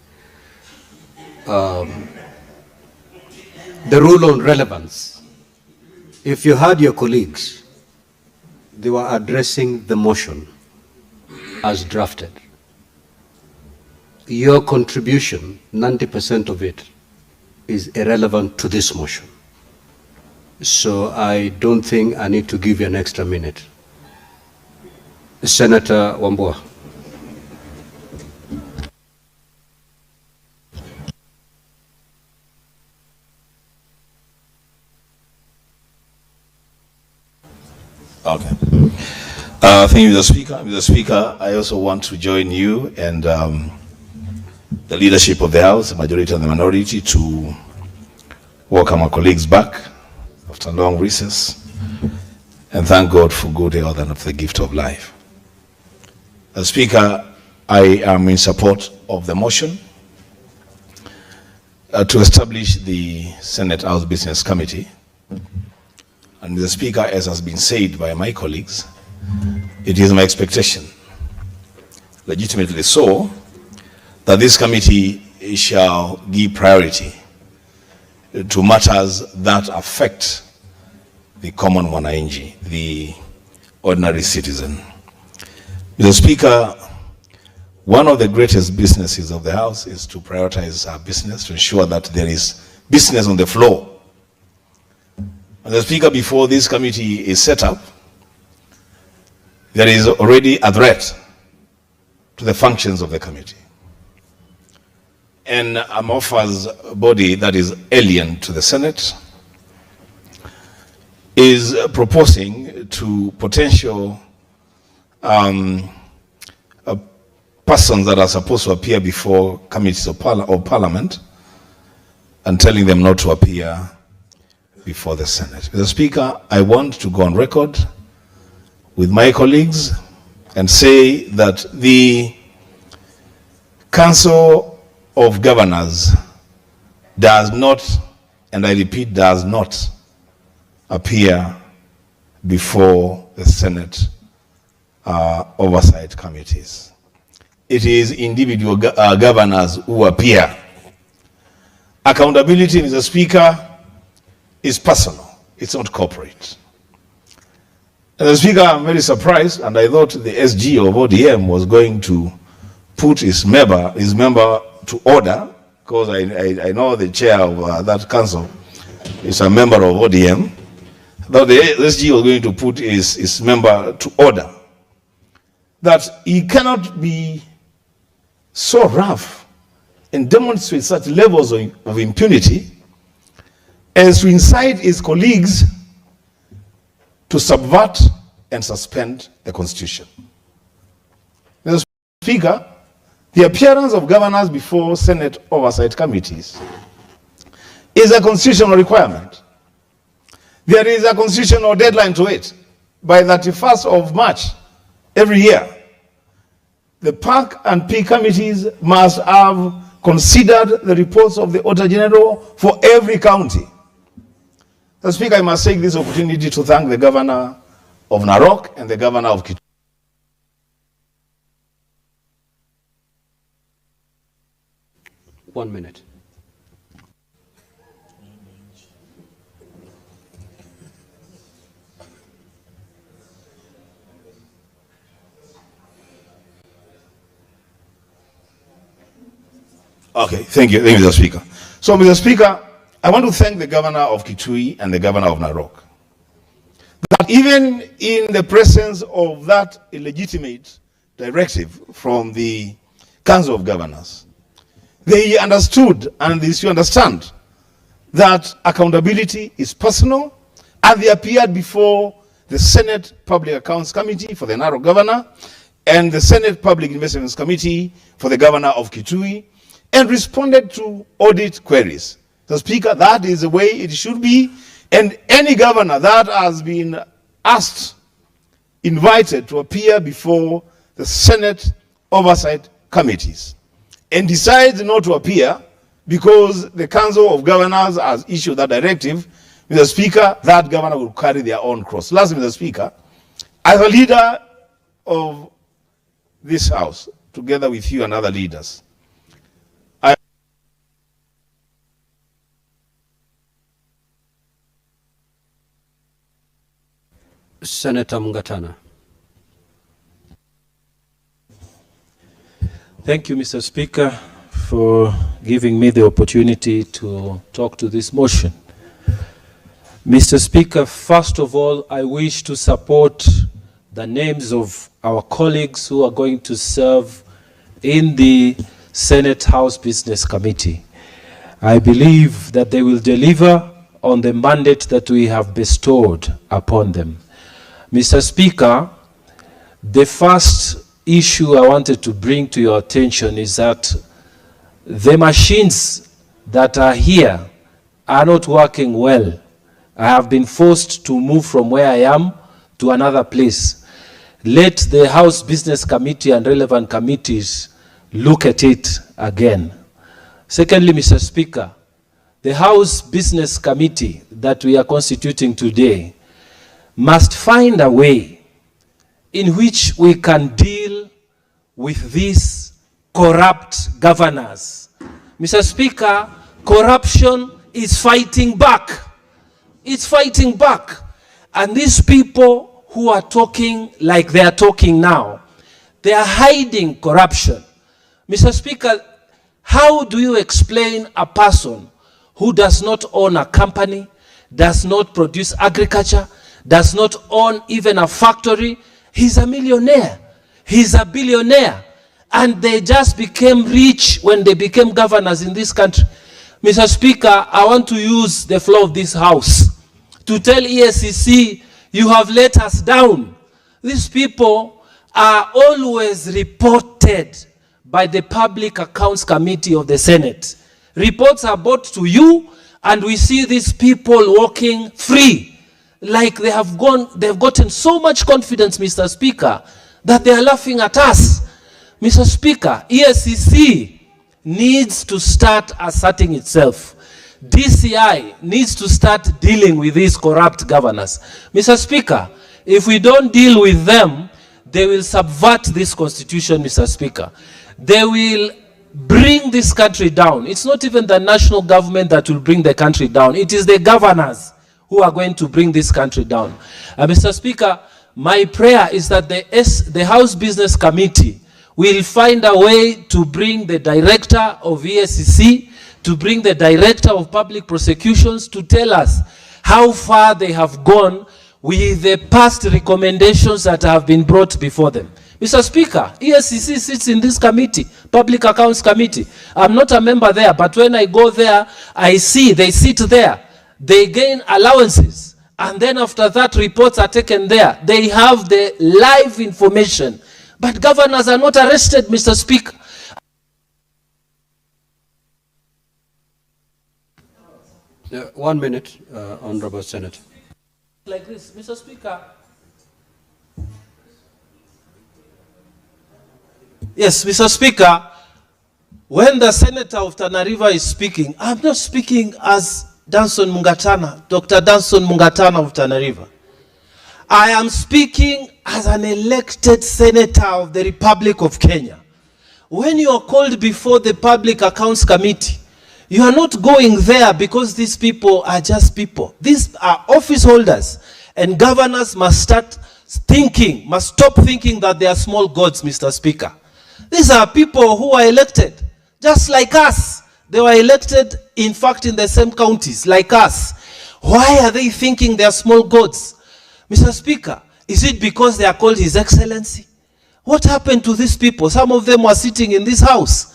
The rule on relevance. If you had your colleagues, they were addressing the motion as drafted. Your contribution, 90% of it, is irrelevant to this motion. So I don't think I need to give you an extra minute. Senator Wambua. Okay. Thank you, Mr. Speaker. Mr. Speaker, I also want to join you and the leadership of the House, the majority and the minority, to welcome our colleagues back after a long recess and thank God for good health and for the gift of life. As Speaker, I am in support of the motion to establish the Senate House Business Committee. And Mr. Speaker, as has been said by my colleagues, it is my expectation, legitimately so, that this committee shall give priority to matters that affect the common mwananchi, the ordinary citizen. Mr. Speaker, one of the greatest businesses of the House is to prioritize our business, to ensure that there is business on the floor. Mr. Speaker, before this committee is set up, there is already a threat to the functions of the committee. An amorphous body that is alien to the Senate, is proposing to potential persons that are supposed to appear before committees of Parliament and telling them not to appear before the Senate. Mr. Speaker, I want to go on record with my colleagues and say that the Council of Governors does not, and I repeat, does not appear before the Senate oversight committees. It is individual governors who appear. Accountability, Mr. Speaker, is personal. It's not corporate. Mr. Speaker, I'm very surprised, and I thought the SG of ODM was going to put his member to order, because I know the chair of that council is a member of ODM. I thought the SG was going to put his member to order. That he cannot be so rough and demonstrate such levels of impunity as to incite his colleagues to subvert and suspend the Constitution. Mr. Speaker, the appearance of governors before Senate oversight committees is a constitutional requirement. There is a constitutional deadline to it. By 31st of March every year, the PAC and P committees must have considered the reports of the Auditor General for every county. Mr. Speaker, I must take this opportunity to thank the Governor of Narok and the Governor of Kitui. 1 minute. Okay, thank you, Mr. Speaker. So, Mr. Speaker, I want to thank the Governor of Kitui and the Governor of Narok. That even in the presence of that illegitimate directive from the Council of Governors, they understood, and they should understand, that accountability is personal, and they appeared before the Senate Public Accounts Committee for the Narok Governor and the Senate Public Investments Committee for the Governor of Kitui, and responded to audit queries. So, Speaker, that is the way it should be, and any governor that has been asked, invited to appear before the Senate oversight committees and decides not to appear because the Council of Governors has issued that directive, Mr. Speaker, that governor will carry their own cross. Last, Mr. Speaker, as a leader of this House, together with you and other leaders, Senator Mungatana. Thank you, Mr. Speaker, for giving me the opportunity to talk to this motion. Mr. Speaker, first of all, I wish to support the names of our colleagues who are going to serve in the Senate House Business Committee. I believe that they will deliver on the mandate that we have bestowed upon them. Mr. Speaker, the first issue I wanted to bring to your attention is that the machines that are here are not working well. I have been forced to move from where I am to another place. Let the House Business Committee and relevant committees look at it again. Secondly, Mr. Speaker, the House Business Committee that we are constituting today must find a way in which we can deal with these corrupt governors. Mr. Speaker, corruption is fighting back. It's fighting back. And these people who are talking like they are talking now, they are hiding corruption. Mr. Speaker, how do you explain a person who does not own a company, does not produce agriculture, does not own even a factory? He's a millionaire. He's a billionaire. And they just became rich when they became governors in this country. Mr. Speaker, I want to use the floor of this House to tell EACC, you have let us down. These people are always reported by the Public Accounts Committee of the Senate. Reports are brought to you, and we see these people walking free, like they've gotten so much confidence, Mr. Speaker, that they are laughing at us. Mr. Speaker, EACC needs to start asserting itself. DCI needs to start dealing with these corrupt governors. Mr. Speaker, if we don't deal with them, they will subvert this constitution, Mr. Speaker. They will bring this country down. It's not even the national government that will bring the country down. It is the governors who are going to bring this country down. Mr. Speaker, my prayer is that the House Business Committee will find a way to bring the director of EACC, to bring the director of public prosecutions to tell us how far they have gone with the past recommendations that have been brought before them. Mr. Speaker, EACC sits in this committee, Public Accounts Committee. I'm not a member there, but when I go there, I see they sit there. They gain allowances. And then after that, reports are taken there. They have the live information. But governors are not arrested, Mr. Speaker. 1 minute, Honorable Senator. Like this, Mr. Speaker. Yes, Mr. Speaker, when the Senator of Tana River is speaking, I'm not speaking as Danson Mungatana, Dr. Danson Mungatana of Tana River. I am speaking as an elected senator of the Republic of Kenya. When you are called before the Public Accounts Committee, you are not going there because these people are just people. These are office holders, and governors must stop thinking that they are small gods, Mr. Speaker. These are people who are elected, just like us. They were elected, in fact, in the same counties, like us. Why are they thinking they are small gods? Mr. Speaker, is it because they are called His Excellency? What happened to these people? Some of them were sitting in this house.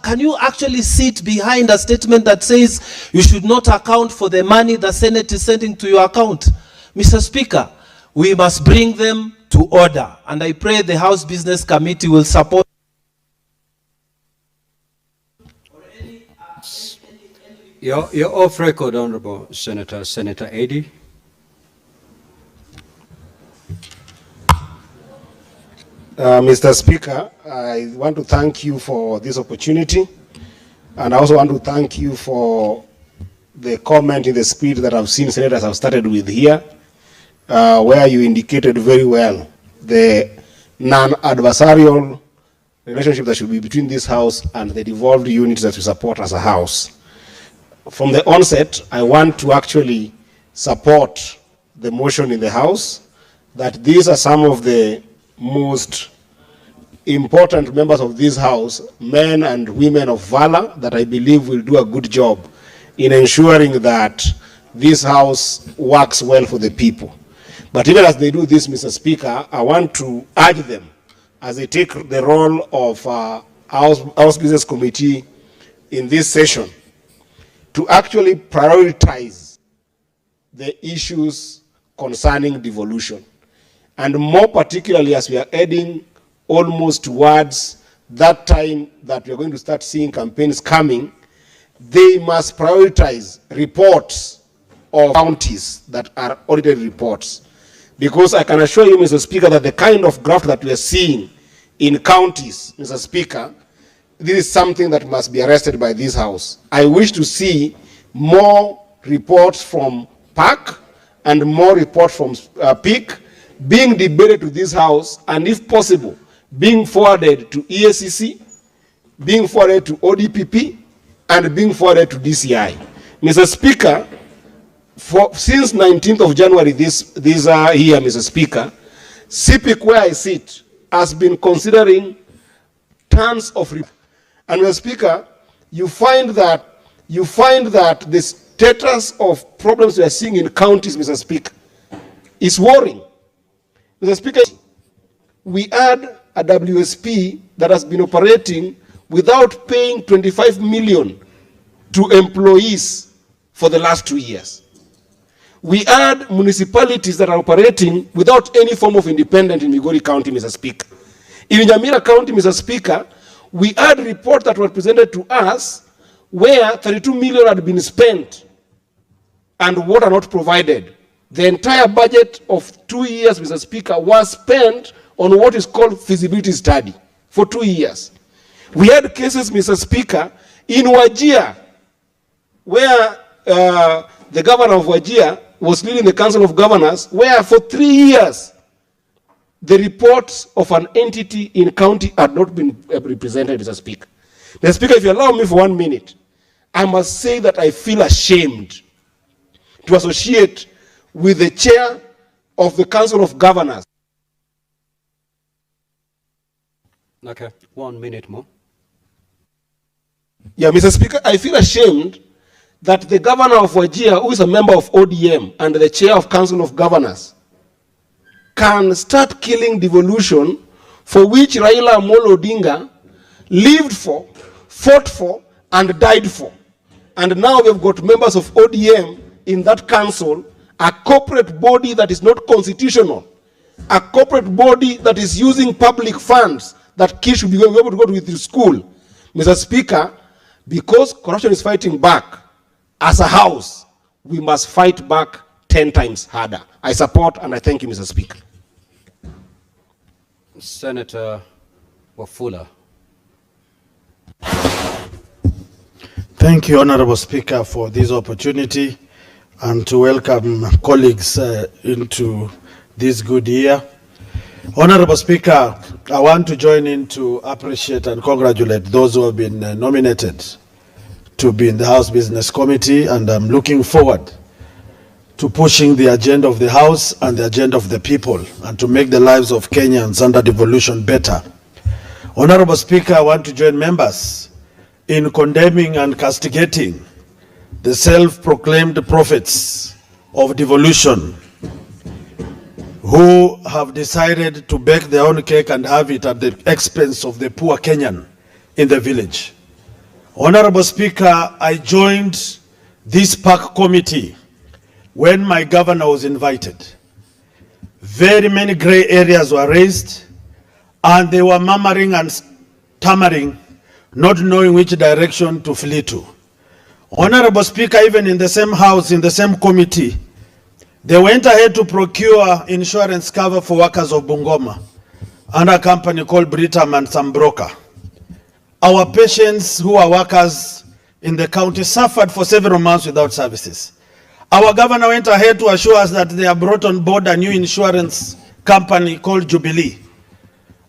Can you actually sit behind a statement that says you should not account for the money the Senate is sending to your account? Mr. Speaker, we must bring them to order, and I pray the House Business Committee will support. You're off record, Honorable Senator. Senator Addy. Mr. Speaker, I want to thank you for this opportunity, and I also want to thank you for the comment in the spirit that I've seen senators have started with here, where you indicated very well the non-adversarial relationship that should be between this House and the devolved units that we support as a House. From the onset, I want to actually support the motion in the House that these are some of the most important members of this House, men and women of valor, that I believe will do a good job in ensuring that this House works well for the people. But even as they do this, Mr. Speaker, I want to urge them, as they take the role of House Business Committee in this session, to actually prioritize the issues concerning devolution. And more particularly as we are heading almost towards that time that we are going to start seeing campaigns coming, they must prioritize reports of counties that are audited reports. Because I can assure you, Mr. Speaker, that the kind of graft that we are seeing in counties, Mr. Speaker, this is something that must be arrested by this House. I wish to see more reports from PAC and more reports from PIC being debated to this House, and if possible, being forwarded to EACC, being forwarded to ODPP, and being forwarded to DCI. Mr. Speaker, since 19th of January this year, Mr. Speaker, CPIC, where I sit, has been considering tons of reports. And Mr. Speaker, you find that the status of problems we are seeing in counties, Mr. Speaker, is worrying. Mr. Speaker, we had a WSP that has been operating without paying 25 million to employees for the last 2 years. we had municipalities that are operating without any form of independence in Migori County, Mr. Speaker. In Nyamira County, Mr. Speaker, we had reports that were presented to us where 32 million had been spent and water not provided. The entire budget of 2 years, Mr. Speaker, was spent on what is called feasibility study for 2 years. We had cases, Mr. Speaker, in Wajir, where the governor of Wajir was leading the Council of Governors, where for 3 years, the reports of an entity in county had not been represented, Mr. Speaker. Mr. Speaker, if you allow me for 1 minute, I must say that I feel ashamed to associate with the chair of the Council of Governors. Okay, 1 minute more. Yeah, Mr. Speaker, I feel ashamed that the governor of Wajir, who is a member of ODM and the chair of Council of Governors, can start killing devolution for which Raila Amolo Odinga lived for, fought for, and died for. And now we've got members of ODM in that council, a corporate body that is not constitutional, a corporate body that is using public funds that kids should be able to go to school. Mr. Speaker, because corruption is fighting back, as a house, we must fight back 10 times harder. I support and I thank you, Mr. Speaker. Senator Wafula. Thank you, Honorable Speaker, for this opportunity and to welcome colleagues into this good year. Honorable Speaker, I want to join in to appreciate and congratulate those who have been nominated to be in the House Business Committee, and I'm looking forward to pushing the agenda of the House and the agenda of the people and to make the lives of Kenyans under devolution better. Honorable Speaker, I want to join members in condemning and castigating the self-proclaimed prophets of devolution who have decided to bake their own cake and have it at the expense of the poor Kenyan in the village. Honorable Speaker, I joined this park committee when my governor was invited. Very many gray areas were raised and they were murmuring and stammering, not knowing which direction to flee to. Honorable Speaker, even in the same house, in the same committee, they went ahead to procure insurance cover for workers of Bungoma under a company called Britam and some broker. Our patients who are workers in the county suffered for several months without services. Our governor went ahead to assure us that they have brought on board a new insurance company called Jubilee.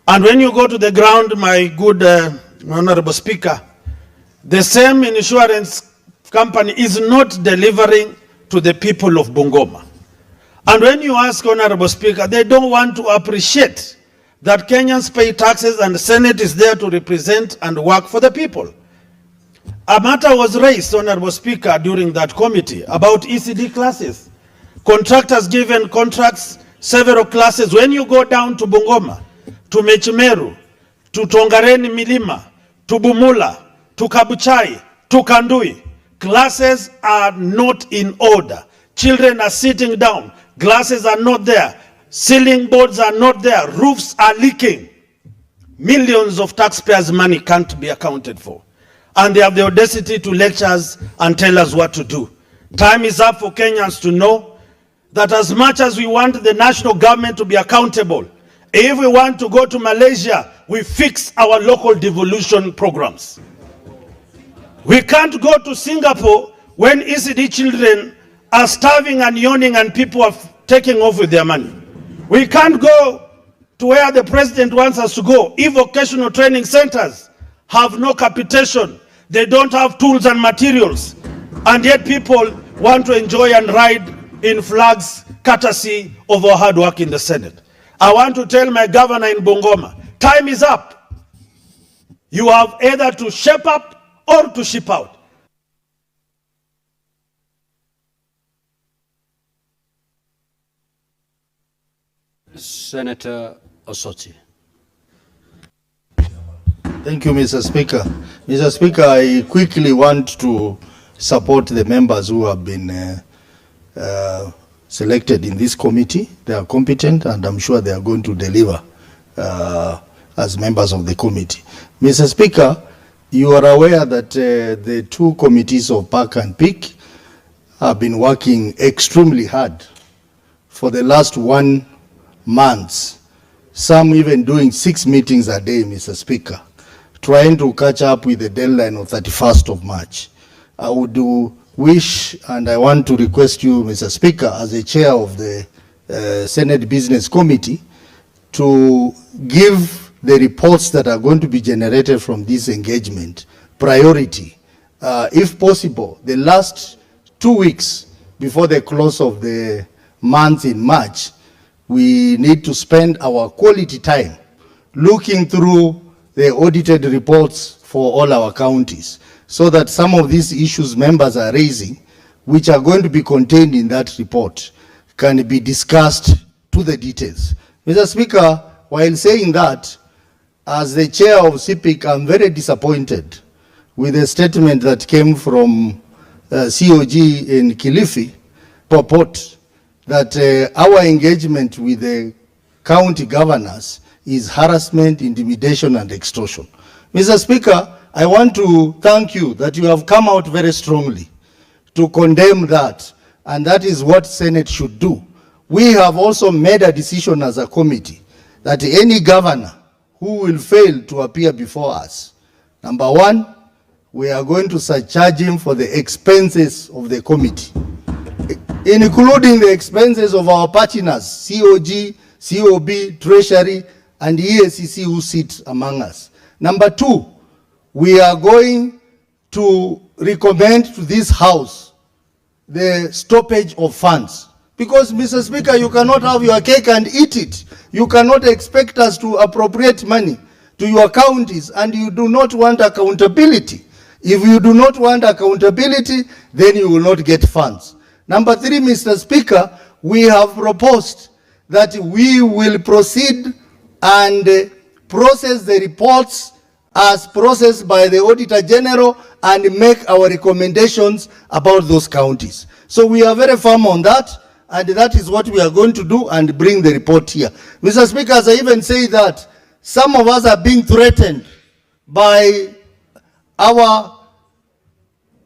And when you go to the ground, my good Honorable Speaker, the same insurance company is not delivering to the people of Bungoma. And when you ask, Honorable Speaker, they don't want to appreciate that Kenyans pay taxes and the Senate is there to represent and work for the people. A matter was raised, Honorable Speaker, during that committee about ECD classes. Contractors given contracts, several classes. When you go down to Bungoma, to Mechimeru, to Tongareni Milima, to Bumula, to Kabuchai, to Kandui, classes are not in order. Children are sitting down. Glasses are not there. Ceiling boards are not there. Roofs are leaking. Millions of taxpayers' money can't be accounted for. And they have the audacity to lecture us and tell us what to do. Time is up for Kenyans to know that as much as we want the national government to be accountable, if we want to go to Malaysia, we fix our local devolution programs. We can't go to Singapore when ECD children are starving and yawning and people are taking off with their money. We can't go to where the president wants us to go if vocational training centers have no capitation, they don't have tools and materials, and yet people want to enjoy and ride in flags courtesy of our hard work in the Senate. I want to tell my governor in Bungoma, time is up. You have either to shape up or to ship out. Senator Osoti. Thank you, Mr. Speaker. Mr. Speaker, I quickly want to support the members who have been selected in this committee. They are competent, and I'm sure they are going to deliver as members of the committee. Mr. Speaker, you are aware that the two committees of Park and Peak have been working extremely hard for the last 1 month, some even doing 6 meetings a day, Mr. Speaker, trying to catch up with the deadline of 31st of March. I would wish, and I want to request you, Mr. Speaker, as the chair of the Senate Business Committee, to give the reports that are going to be generated from this engagement priority. If possible, the last 2 weeks before the close of the month in March, we need to spend our quality time looking through the audited reports for all our counties, so that some of these issues members are raising, which are going to be contained in that report, can be discussed to the details. Mr. Speaker, while saying that, as the chair of CPIC, I'm very disappointed with a statement that came from COG in Kilifi, purport that our engagement with the county governors is harassment, intimidation, and extortion. Mr. Speaker, I want to thank you that you have come out very strongly to condemn that, and that is what Senate should do. We have also made a decision as a committee that any governor who will fail to appear before us, number one, we are going to surcharge him for the expenses of the committee, including the expenses of our partners, COG, COB, Treasury, and EACC who sit among us. Number two, we are going to recommend to this House the stoppage of funds. Because, Mr. Speaker, you cannot have your cake and eat it. You cannot expect us to appropriate money to your counties, and you do not want accountability. If you do not want accountability, then you will not get funds. Number three, Mr. Speaker, we have proposed that we will proceed and process the reports as processed by the Auditor General and make our recommendations about those counties. So we are very firm on that, and that is what we are going to do and bring the report here. Mr. Speaker, as I even say that, some of us are being threatened by our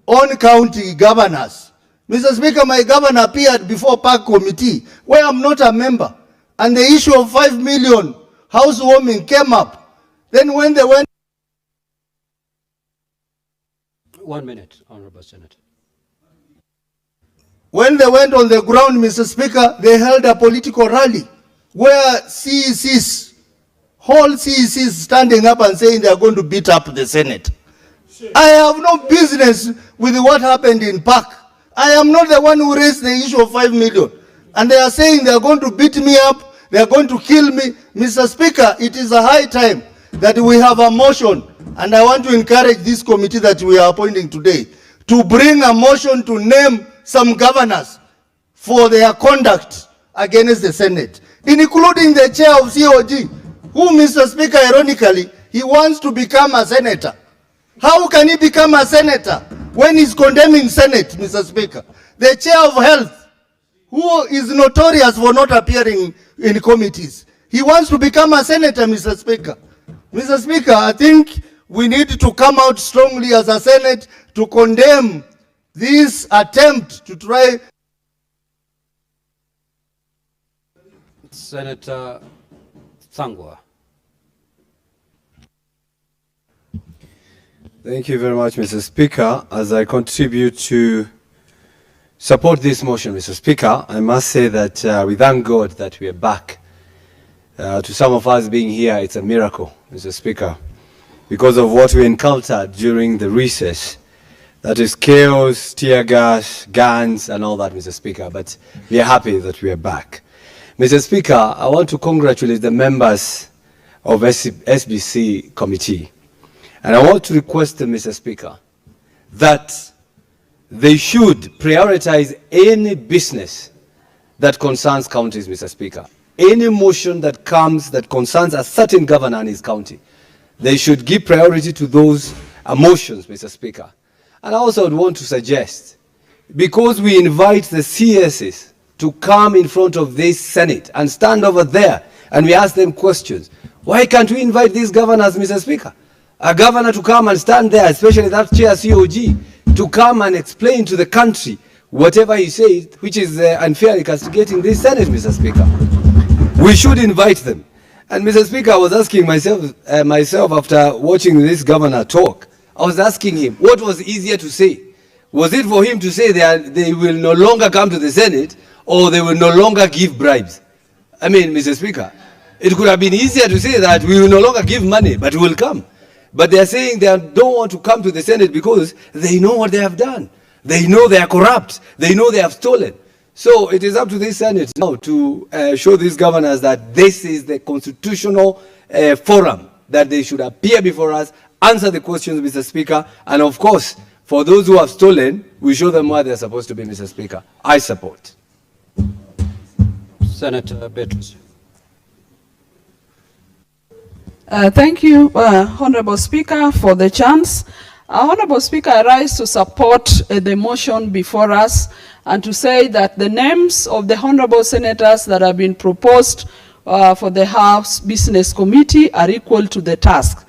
own county governors. Mr. Speaker, my governor appeared before Park Committee, where I'm not a member, and the issue of 5 million housewarming came up. Then when they went... 1 minute, Honorable Senator. When they went on the ground, Mr. Speaker, they held a political rally where CECs, whole CECs standing up and saying they are going to beat up the Senate. I have no business with what happened in Park. I am not the one who raised the issue of 5 million. And they are saying they are going to beat me up, they are going to kill me. Mr. Speaker, it is a high time that we have a motion, and I want to encourage this committee that we are appointing today to bring a motion to name some governors for their conduct against the Senate, including the chair of COG, who, Mr. Speaker, ironically, he wants to become a senator. How can he become a senator when he's condemning Senate, Mr. Speaker? The chair of health, who is notorious for not appearing in committees, he wants to become a senator, Mr. Speaker. Mr. Speaker, I think we need to come out strongly as a Senate to condemn this attempt to try. Senator Thangwa. Thank you very much, Mr. Speaker. As I contribute to support this motion, Mr. Speaker, I must say that we thank God that we are back. To some of us being here, it's a miracle, Mr. Speaker, because of what we encountered during the recess. That is chaos, tear gas, guns, and all that, Mr. Speaker. But we are happy that we are back. Mr. Speaker, I want to congratulate the members of SBC committee. And I want to request them, Mr. Speaker, that they should prioritize any business that concerns counties, Mr. Speaker. Any motion that comes that concerns a certain governor in his county, they should give priority to those motions, Mr. Speaker. And I also would want to suggest, because we invite the CSs to come in front of this Senate and stand over there and we ask them questions. Why can't we invite these governors, Mr. Speaker? A governor to come and stand there, especially that chair COG, to come and explain to the country whatever he says, which is unfairly castigating this Senate, Mr. Speaker. We should invite them. And Mr. Speaker, I was asking myself after watching this governor talk, I was asking him, what was easier to say? Was it for him to say they will no longer come to the Senate or they will no longer give bribes? I mean, Mr. Speaker, it could have been easier to say that we will no longer give money, but we will come. But they are saying they don't want to come to the Senate because they know what they have done. They know they are corrupt. They know they have stolen. So it is up to this Senate now to show these governors that this is the constitutional forum, that they should appear before us, answer the questions, Mr. Speaker, and of course, for those who have stolen, we show them where they're supposed to be, Mr. Speaker. I support. Senator Beatrice. Thank you, Honorable Speaker, for the chance. Honorable Speaker, I rise to support the motion before us and to say that the names of the honorable senators that have been proposed for the House Business Committee are equal to the task.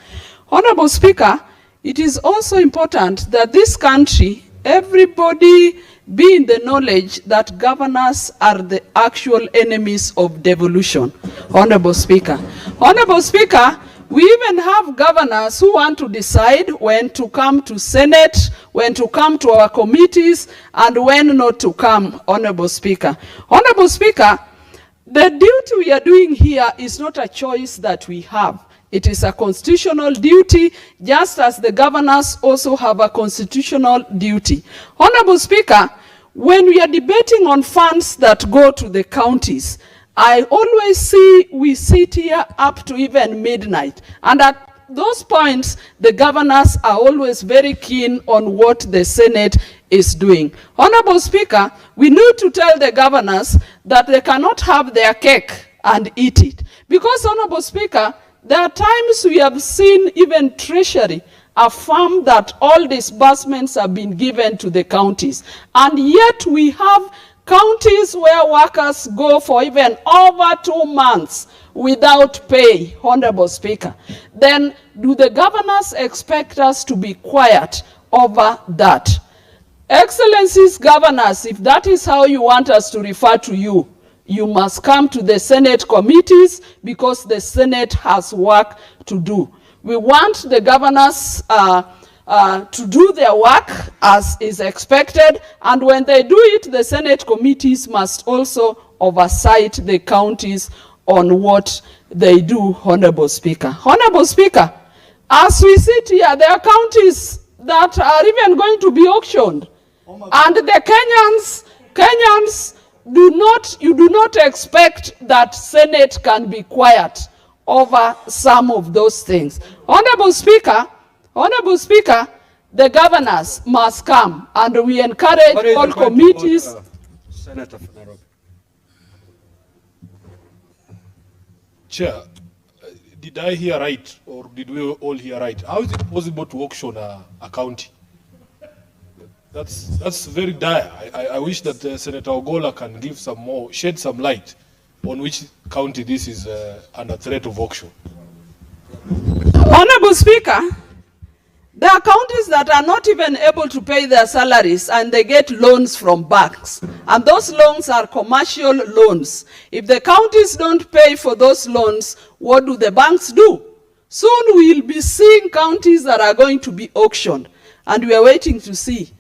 Honorable Speaker, it is also important that this country, everybody be in the knowledge that governors are the actual enemies of devolution. Honorable Speaker. Honorable Speaker, we even have governors who want to decide when to come to Senate, when to come to our committees, and when not to come, Honorable Speaker. Honorable Speaker, the duty we are doing here is not a choice that we have. It is a constitutional duty, just as the governors also have a constitutional duty. Honorable Speaker, when we are debating on funds that go to the counties, I always see we sit here up to even midnight. And at those points, the governors are always very keen on what the Senate is doing. Honorable Speaker, we need to tell the governors that they cannot have their cake and eat it. Because, Honorable Speaker, there are times we have seen even Treasury affirm that all disbursements have been given to the counties. And yet we have counties where workers go for even over 2 months without pay, Honorable Speaker. Then do the governors expect us to be quiet over that? Excellencies, governors, if that is how you want us to refer to you, you must come to the Senate committees because the Senate has work to do. We want the governors to do their work as is expected, and when they do it, the Senate committees must also oversight the counties on what they do, Honorable Speaker. Honorable Speaker, as we sit here, there are counties that are even going to be auctioned, and the Kenyans you do not expect that Senate can be quiet over some of those things. Honorable Speaker, the governors must come, and we encourage all committees. Senator from Nairobi. Chair, did I hear right, or did we all hear right? How is it possible to auction a county? That's very dire. I wish that Senator Ogola can give shed some light on which county this is under threat of auction. Honorable Speaker, there are counties that are not even able to pay their salaries and they get loans from banks. And those loans are commercial loans. If the counties don't pay for those loans, what do the banks do? Soon we'll be seeing counties that are going to be auctioned. And we are waiting to see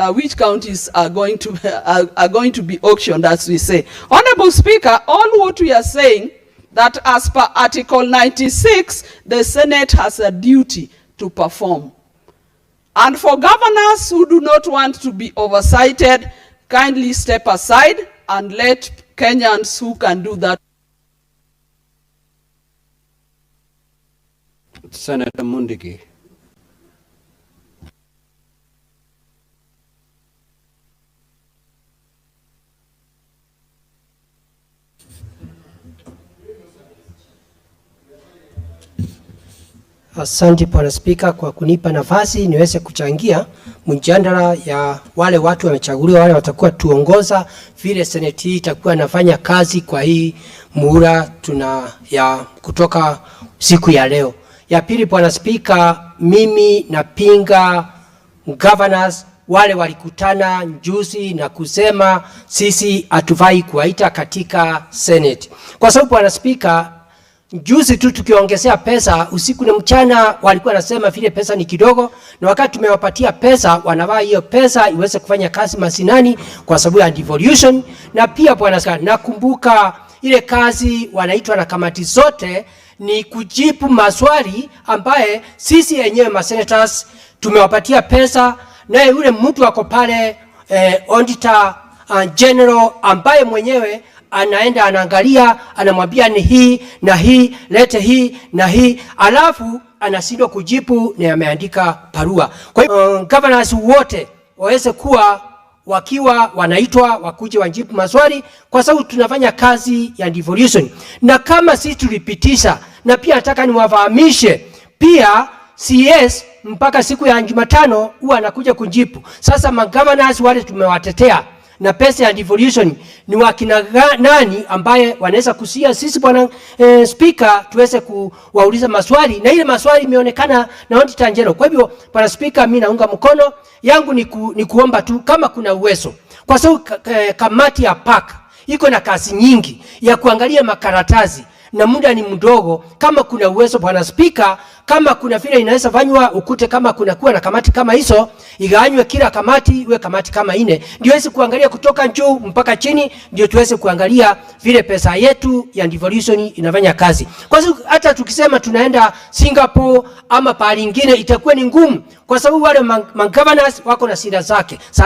which counties are going to be auctioned, as we say. Honorable Speaker, all what we are saying, that as per Article 96, the Senate has a duty to perform. And for governors who do not want to be oversighted, kindly step aside and let Kenyans who can do that. Senator Mundigi. Asante Bwana Spika kwa kunipa nafasi niweze kuchangia mjadala ya wale watu wamechaguliwa, wale watakuwa tuongoza vile seneti hii itakuwa nafanya kazi kwa hii muhula ya kutoka siku ya leo. Ya pili Bwana Spika, mimi napinga governors wale walikutana juzi na kusema sisi hatufai kuwaita katika Senate. Kwa sababu Bwana Spika, juzi tu tukiongezea pesa usiku na mchana walikuwa nasema vile pesa ni kidogo, na wakati tumewapatia pesa wanavaa hiyo pesa iweze kufanya kazi masinani kwa sababu ya devolution. Na pia Bwana Spika, nakumbuka ile kazi wanaitwa na kamati zote ni kujibu maswali ambaye sisi yenyewe masenators tumewapatia pesa, na yule mtu ako pale auditor general ambaye mwenyewe anaenda anaangalia, anamwambia ni hii na hii, lete hii na hii, alafu anashindwa kujibu na ameandika barua. Kwa hiyo governors wote waweze kuwa wakiwa wanaitwa wakuje wajibu maswali, kwa sababu tunafanya kazi ya devolution. Na kama sisi tulipitisha, na pia nataka niwafahamishe pia CS mpaka siku ya Jumatano huwa anakuja kujibu. Sasa governors wale tumewatetea na pesa ya devolution ni wakina nani ambaye wanaweza kusia sisi Bwana Speaker tuweze kuwauliza maswali, na ile maswali imeonekana na auditor general. Kwa hivyo Bwana Speaker, mimi naunga mkono yangu ni kuomba tu kama kuna uwezo, kwa sababu kamati ya PAC iko na kazi nyingi ya kuangalia makaratasi na muda ni mdogo. Kama kuna uwezo Bwana Speaker, kama kuna vile inaweza fanywa ukute, kama kuna kuwa na kamati kama hizo, igawanywe kila kamati iwe kamati kama 4, ndio tuweze kuangalia kutoka juu mpaka chini, ndio tuweze kuangalia vile pesa yetu ya devolution inafanya kazi. Kwa sababu hata tukisema tunaenda Singapore ama pahali nyingine itakuwa ni ngumu, kwa sababu wale governors wako na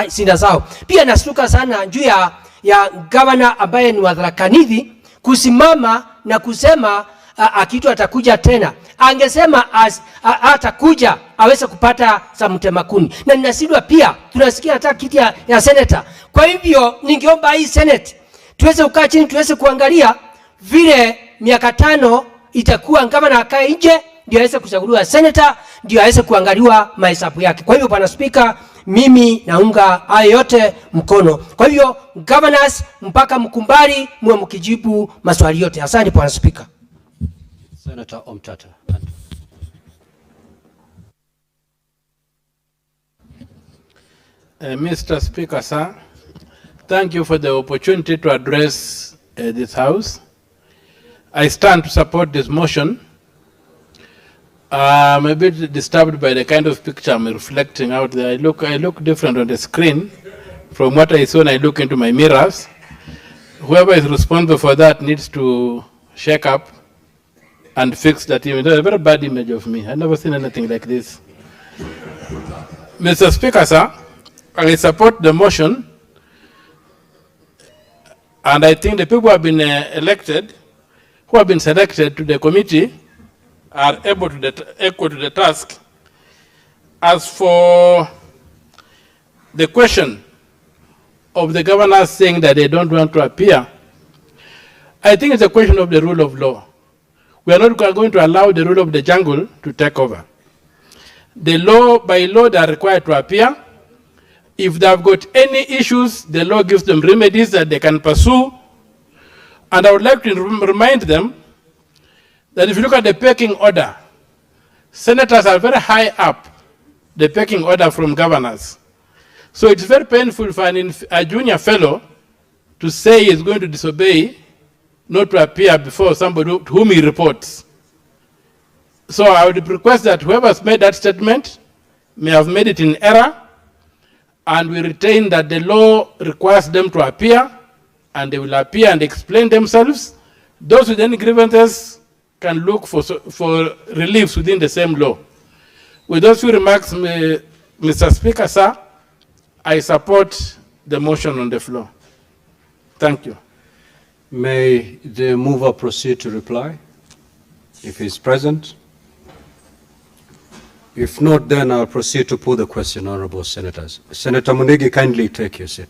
sida zao. Pia nashtuka sana juu ya governor ambaye ni wadharakanithi kusimama na kusema akitu atakuja tena. Angesema atakuja aweze kupata za mtemakuni. Na ninasidwa pia tunasikia hata kiti ya senator. Kwa hivyo ningeomba hii Senate tuweze kukaa chini, tuweze kuangalia vile miaka 5 itakuwa gavana akae nje ndio aweze kuchaguliwa senator, ndio aweze kuangaliwa mahesabu yake. Kwa hivyo Bwana Speaker, mimi naunga hayo yote mkono. Kwa hivyo governors mpaka mkumbali muwe mkijibu maswali yote. Asante Bwana Speaker. Senator Omtata. Mr. Speaker, sir, thank you for the opportunity to address this House. I stand to support this motion. I'm a bit disturbed by the kind of picture I'm reflecting out there. I look different on the screen from what I saw when I look into my mirrors. Whoever is responsible for that needs to shake up and fix that image. There's a very bad image of me. I've never seen anything like this. Mr. Speaker, sir, I support the motion, and I think the people who have been elected, who have been selected to the committee, are able to equal to the task. As for the question of the governors saying that they don't want to appear, I think it's a question of the rule of law. We are not going to allow the rule of the jungle to take over. The law, by law, they are required to appear. If they have got any issues, the law gives them remedies that they can pursue. And I would like to remind them that if you look at the pecking order, senators are very high up the pecking order from governors. So it's very painful for a junior fellow to say he's going to disobey, not to appear before somebody to whom he reports. So I would request that whoever has made that statement may have made it in error, and we retain that the law requires them to appear, and they will appear and explain themselves. Those with any grievances can look for reliefs within the same law. With those few remarks, Mr. Speaker, sir, I support the motion on the floor. Thank you. May the mover proceed to reply, if he is present. If not, then I'll proceed to put the question, honorable senators. Senator Munigi, kindly take your seat.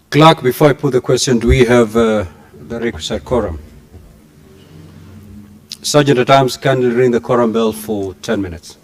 Clerk, before I put the question, do we have the requisite quorum? Sergeant at Arms, kindly ring the quorum bell for 10 minutes.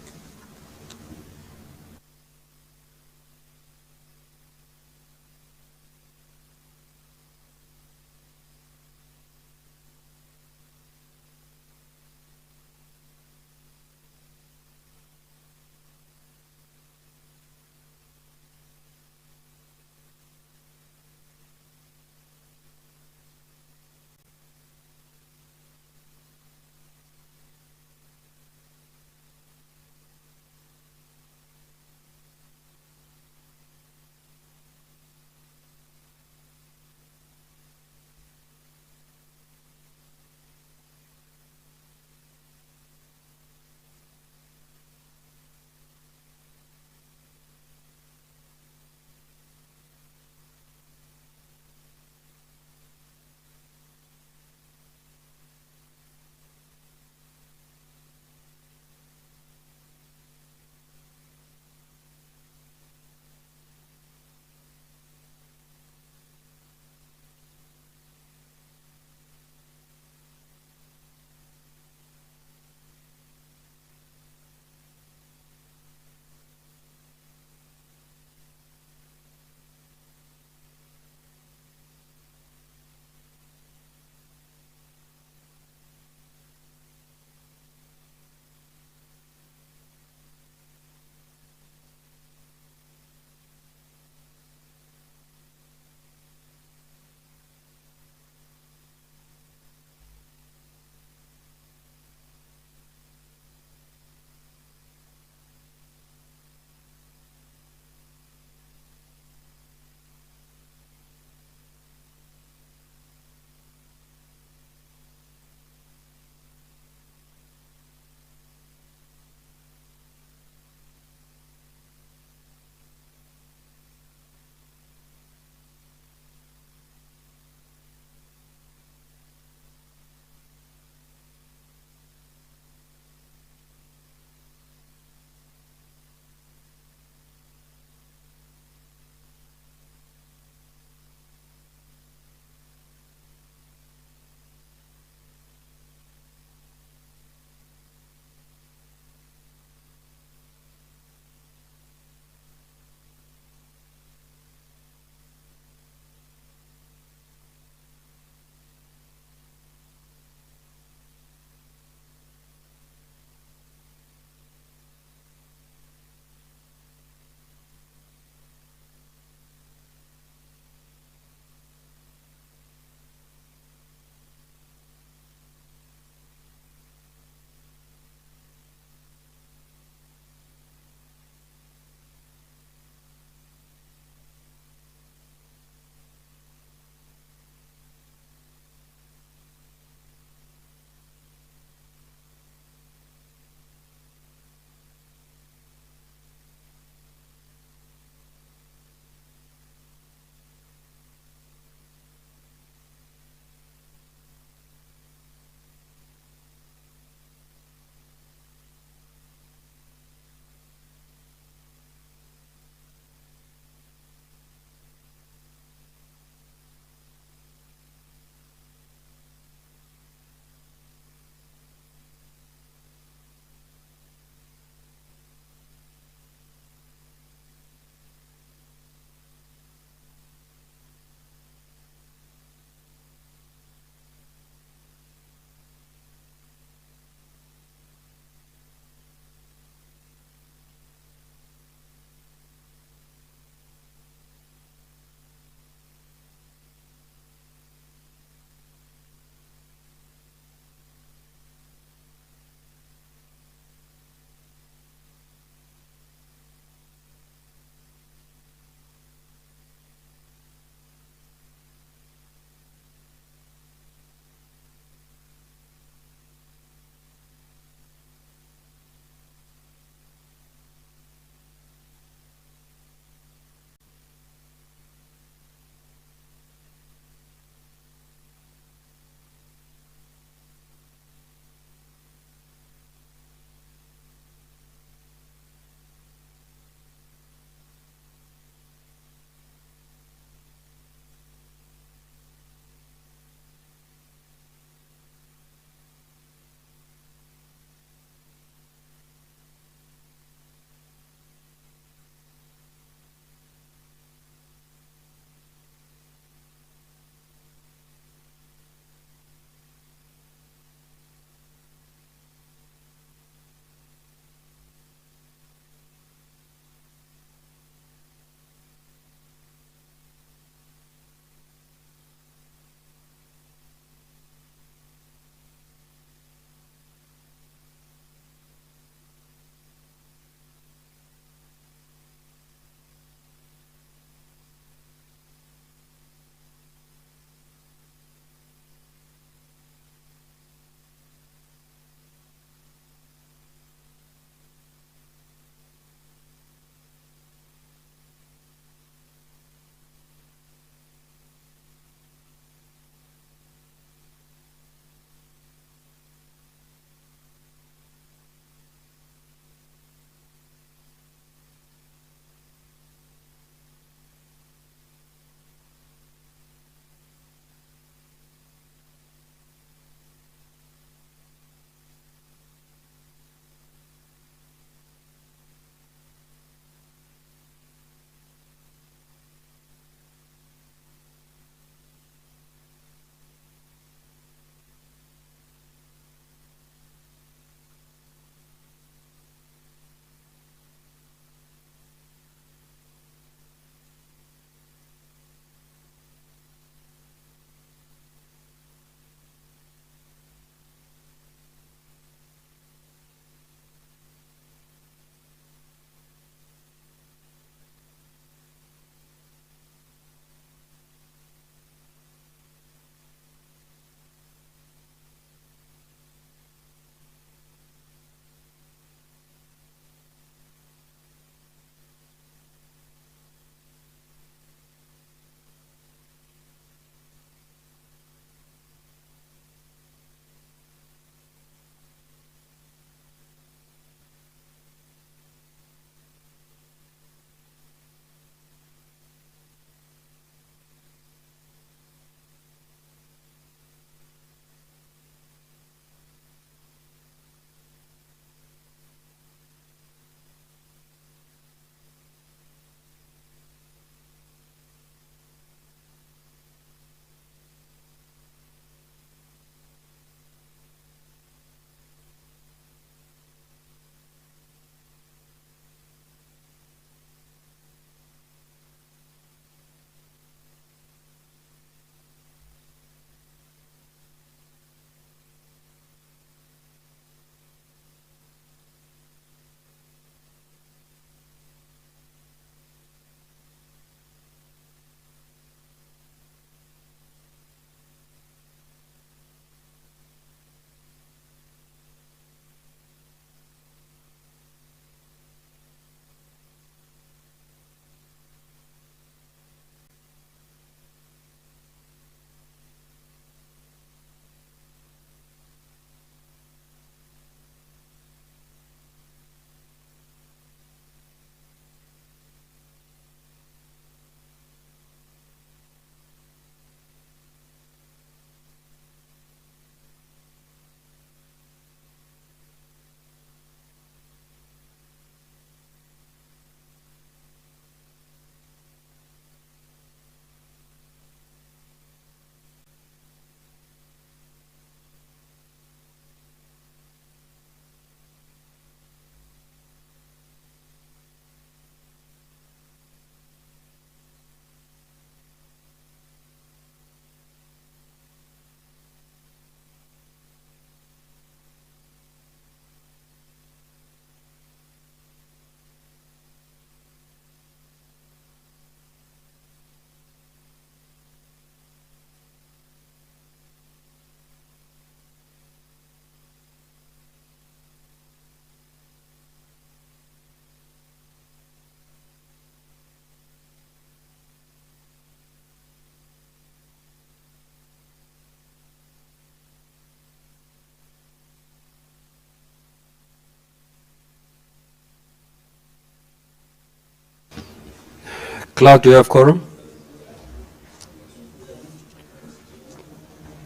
Clerk, do you have quorum?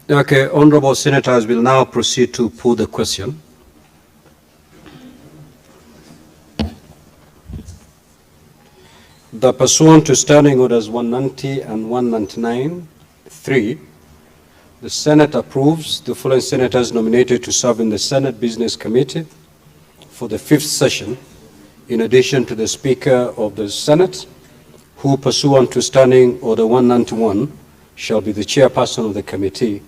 Okay, honorable senators will now proceed to put the question. The pursuant to Standing Orders 190 and 199(3), the Senate approves the following senators nominated to serve in the Senate Business Committee for the 5th session, in addition to the Speaker of the Senate, who pursuant to Standing Order 191 shall be the chairperson of the committee,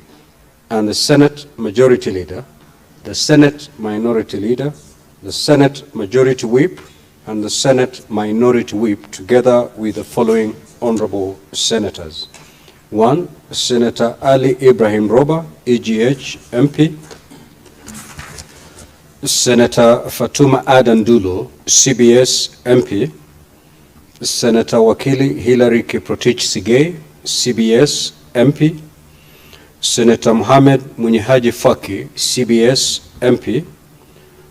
and the Senate Majority Leader, the Senate Minority Leader, the Senate Majority Whip, and the Senate Minority Whip, together with the following honorable senators. 1. Senator Ali Ibrahim Roba, EGH MP. Senator Fatuma Adan Dulo, CBS MP. Senator Wakili Hilary Kiprotich Sigei, CBS MP. Senator Mohamed Munyihaji Faki, CBS MP.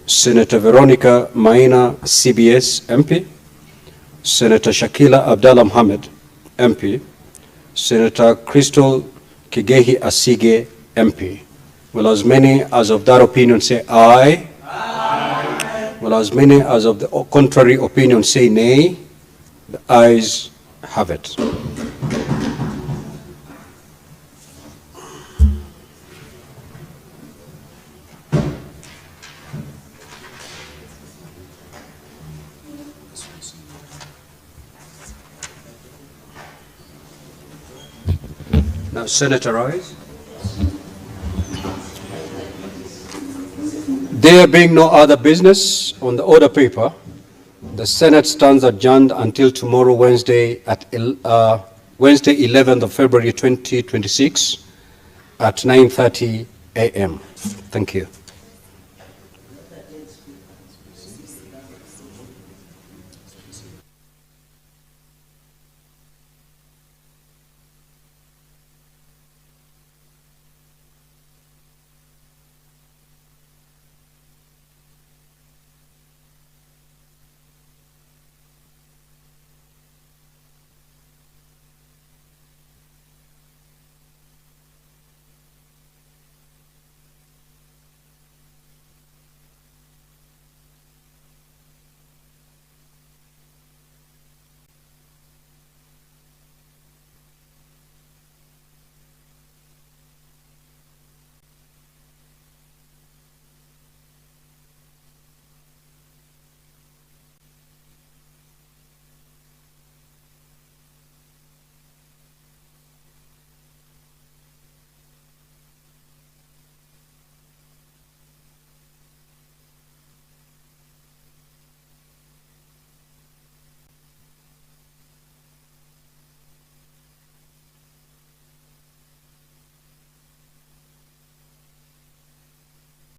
Senator Veronica Maina, CBS MP. Senator Shakila Abdallah Mohamed, MP. Senator Crystal Kigehi Asige, MP. Will as many as of that opinion say aye? Aye. Will as many as of the contrary opinion say nay? The ayes have it. Now, Senator Rice. There being no other business on the order paper, the Senate stands adjourned until tomorrow, Wednesday, 11th of February 2026 at 9:30 a.m. Thank you.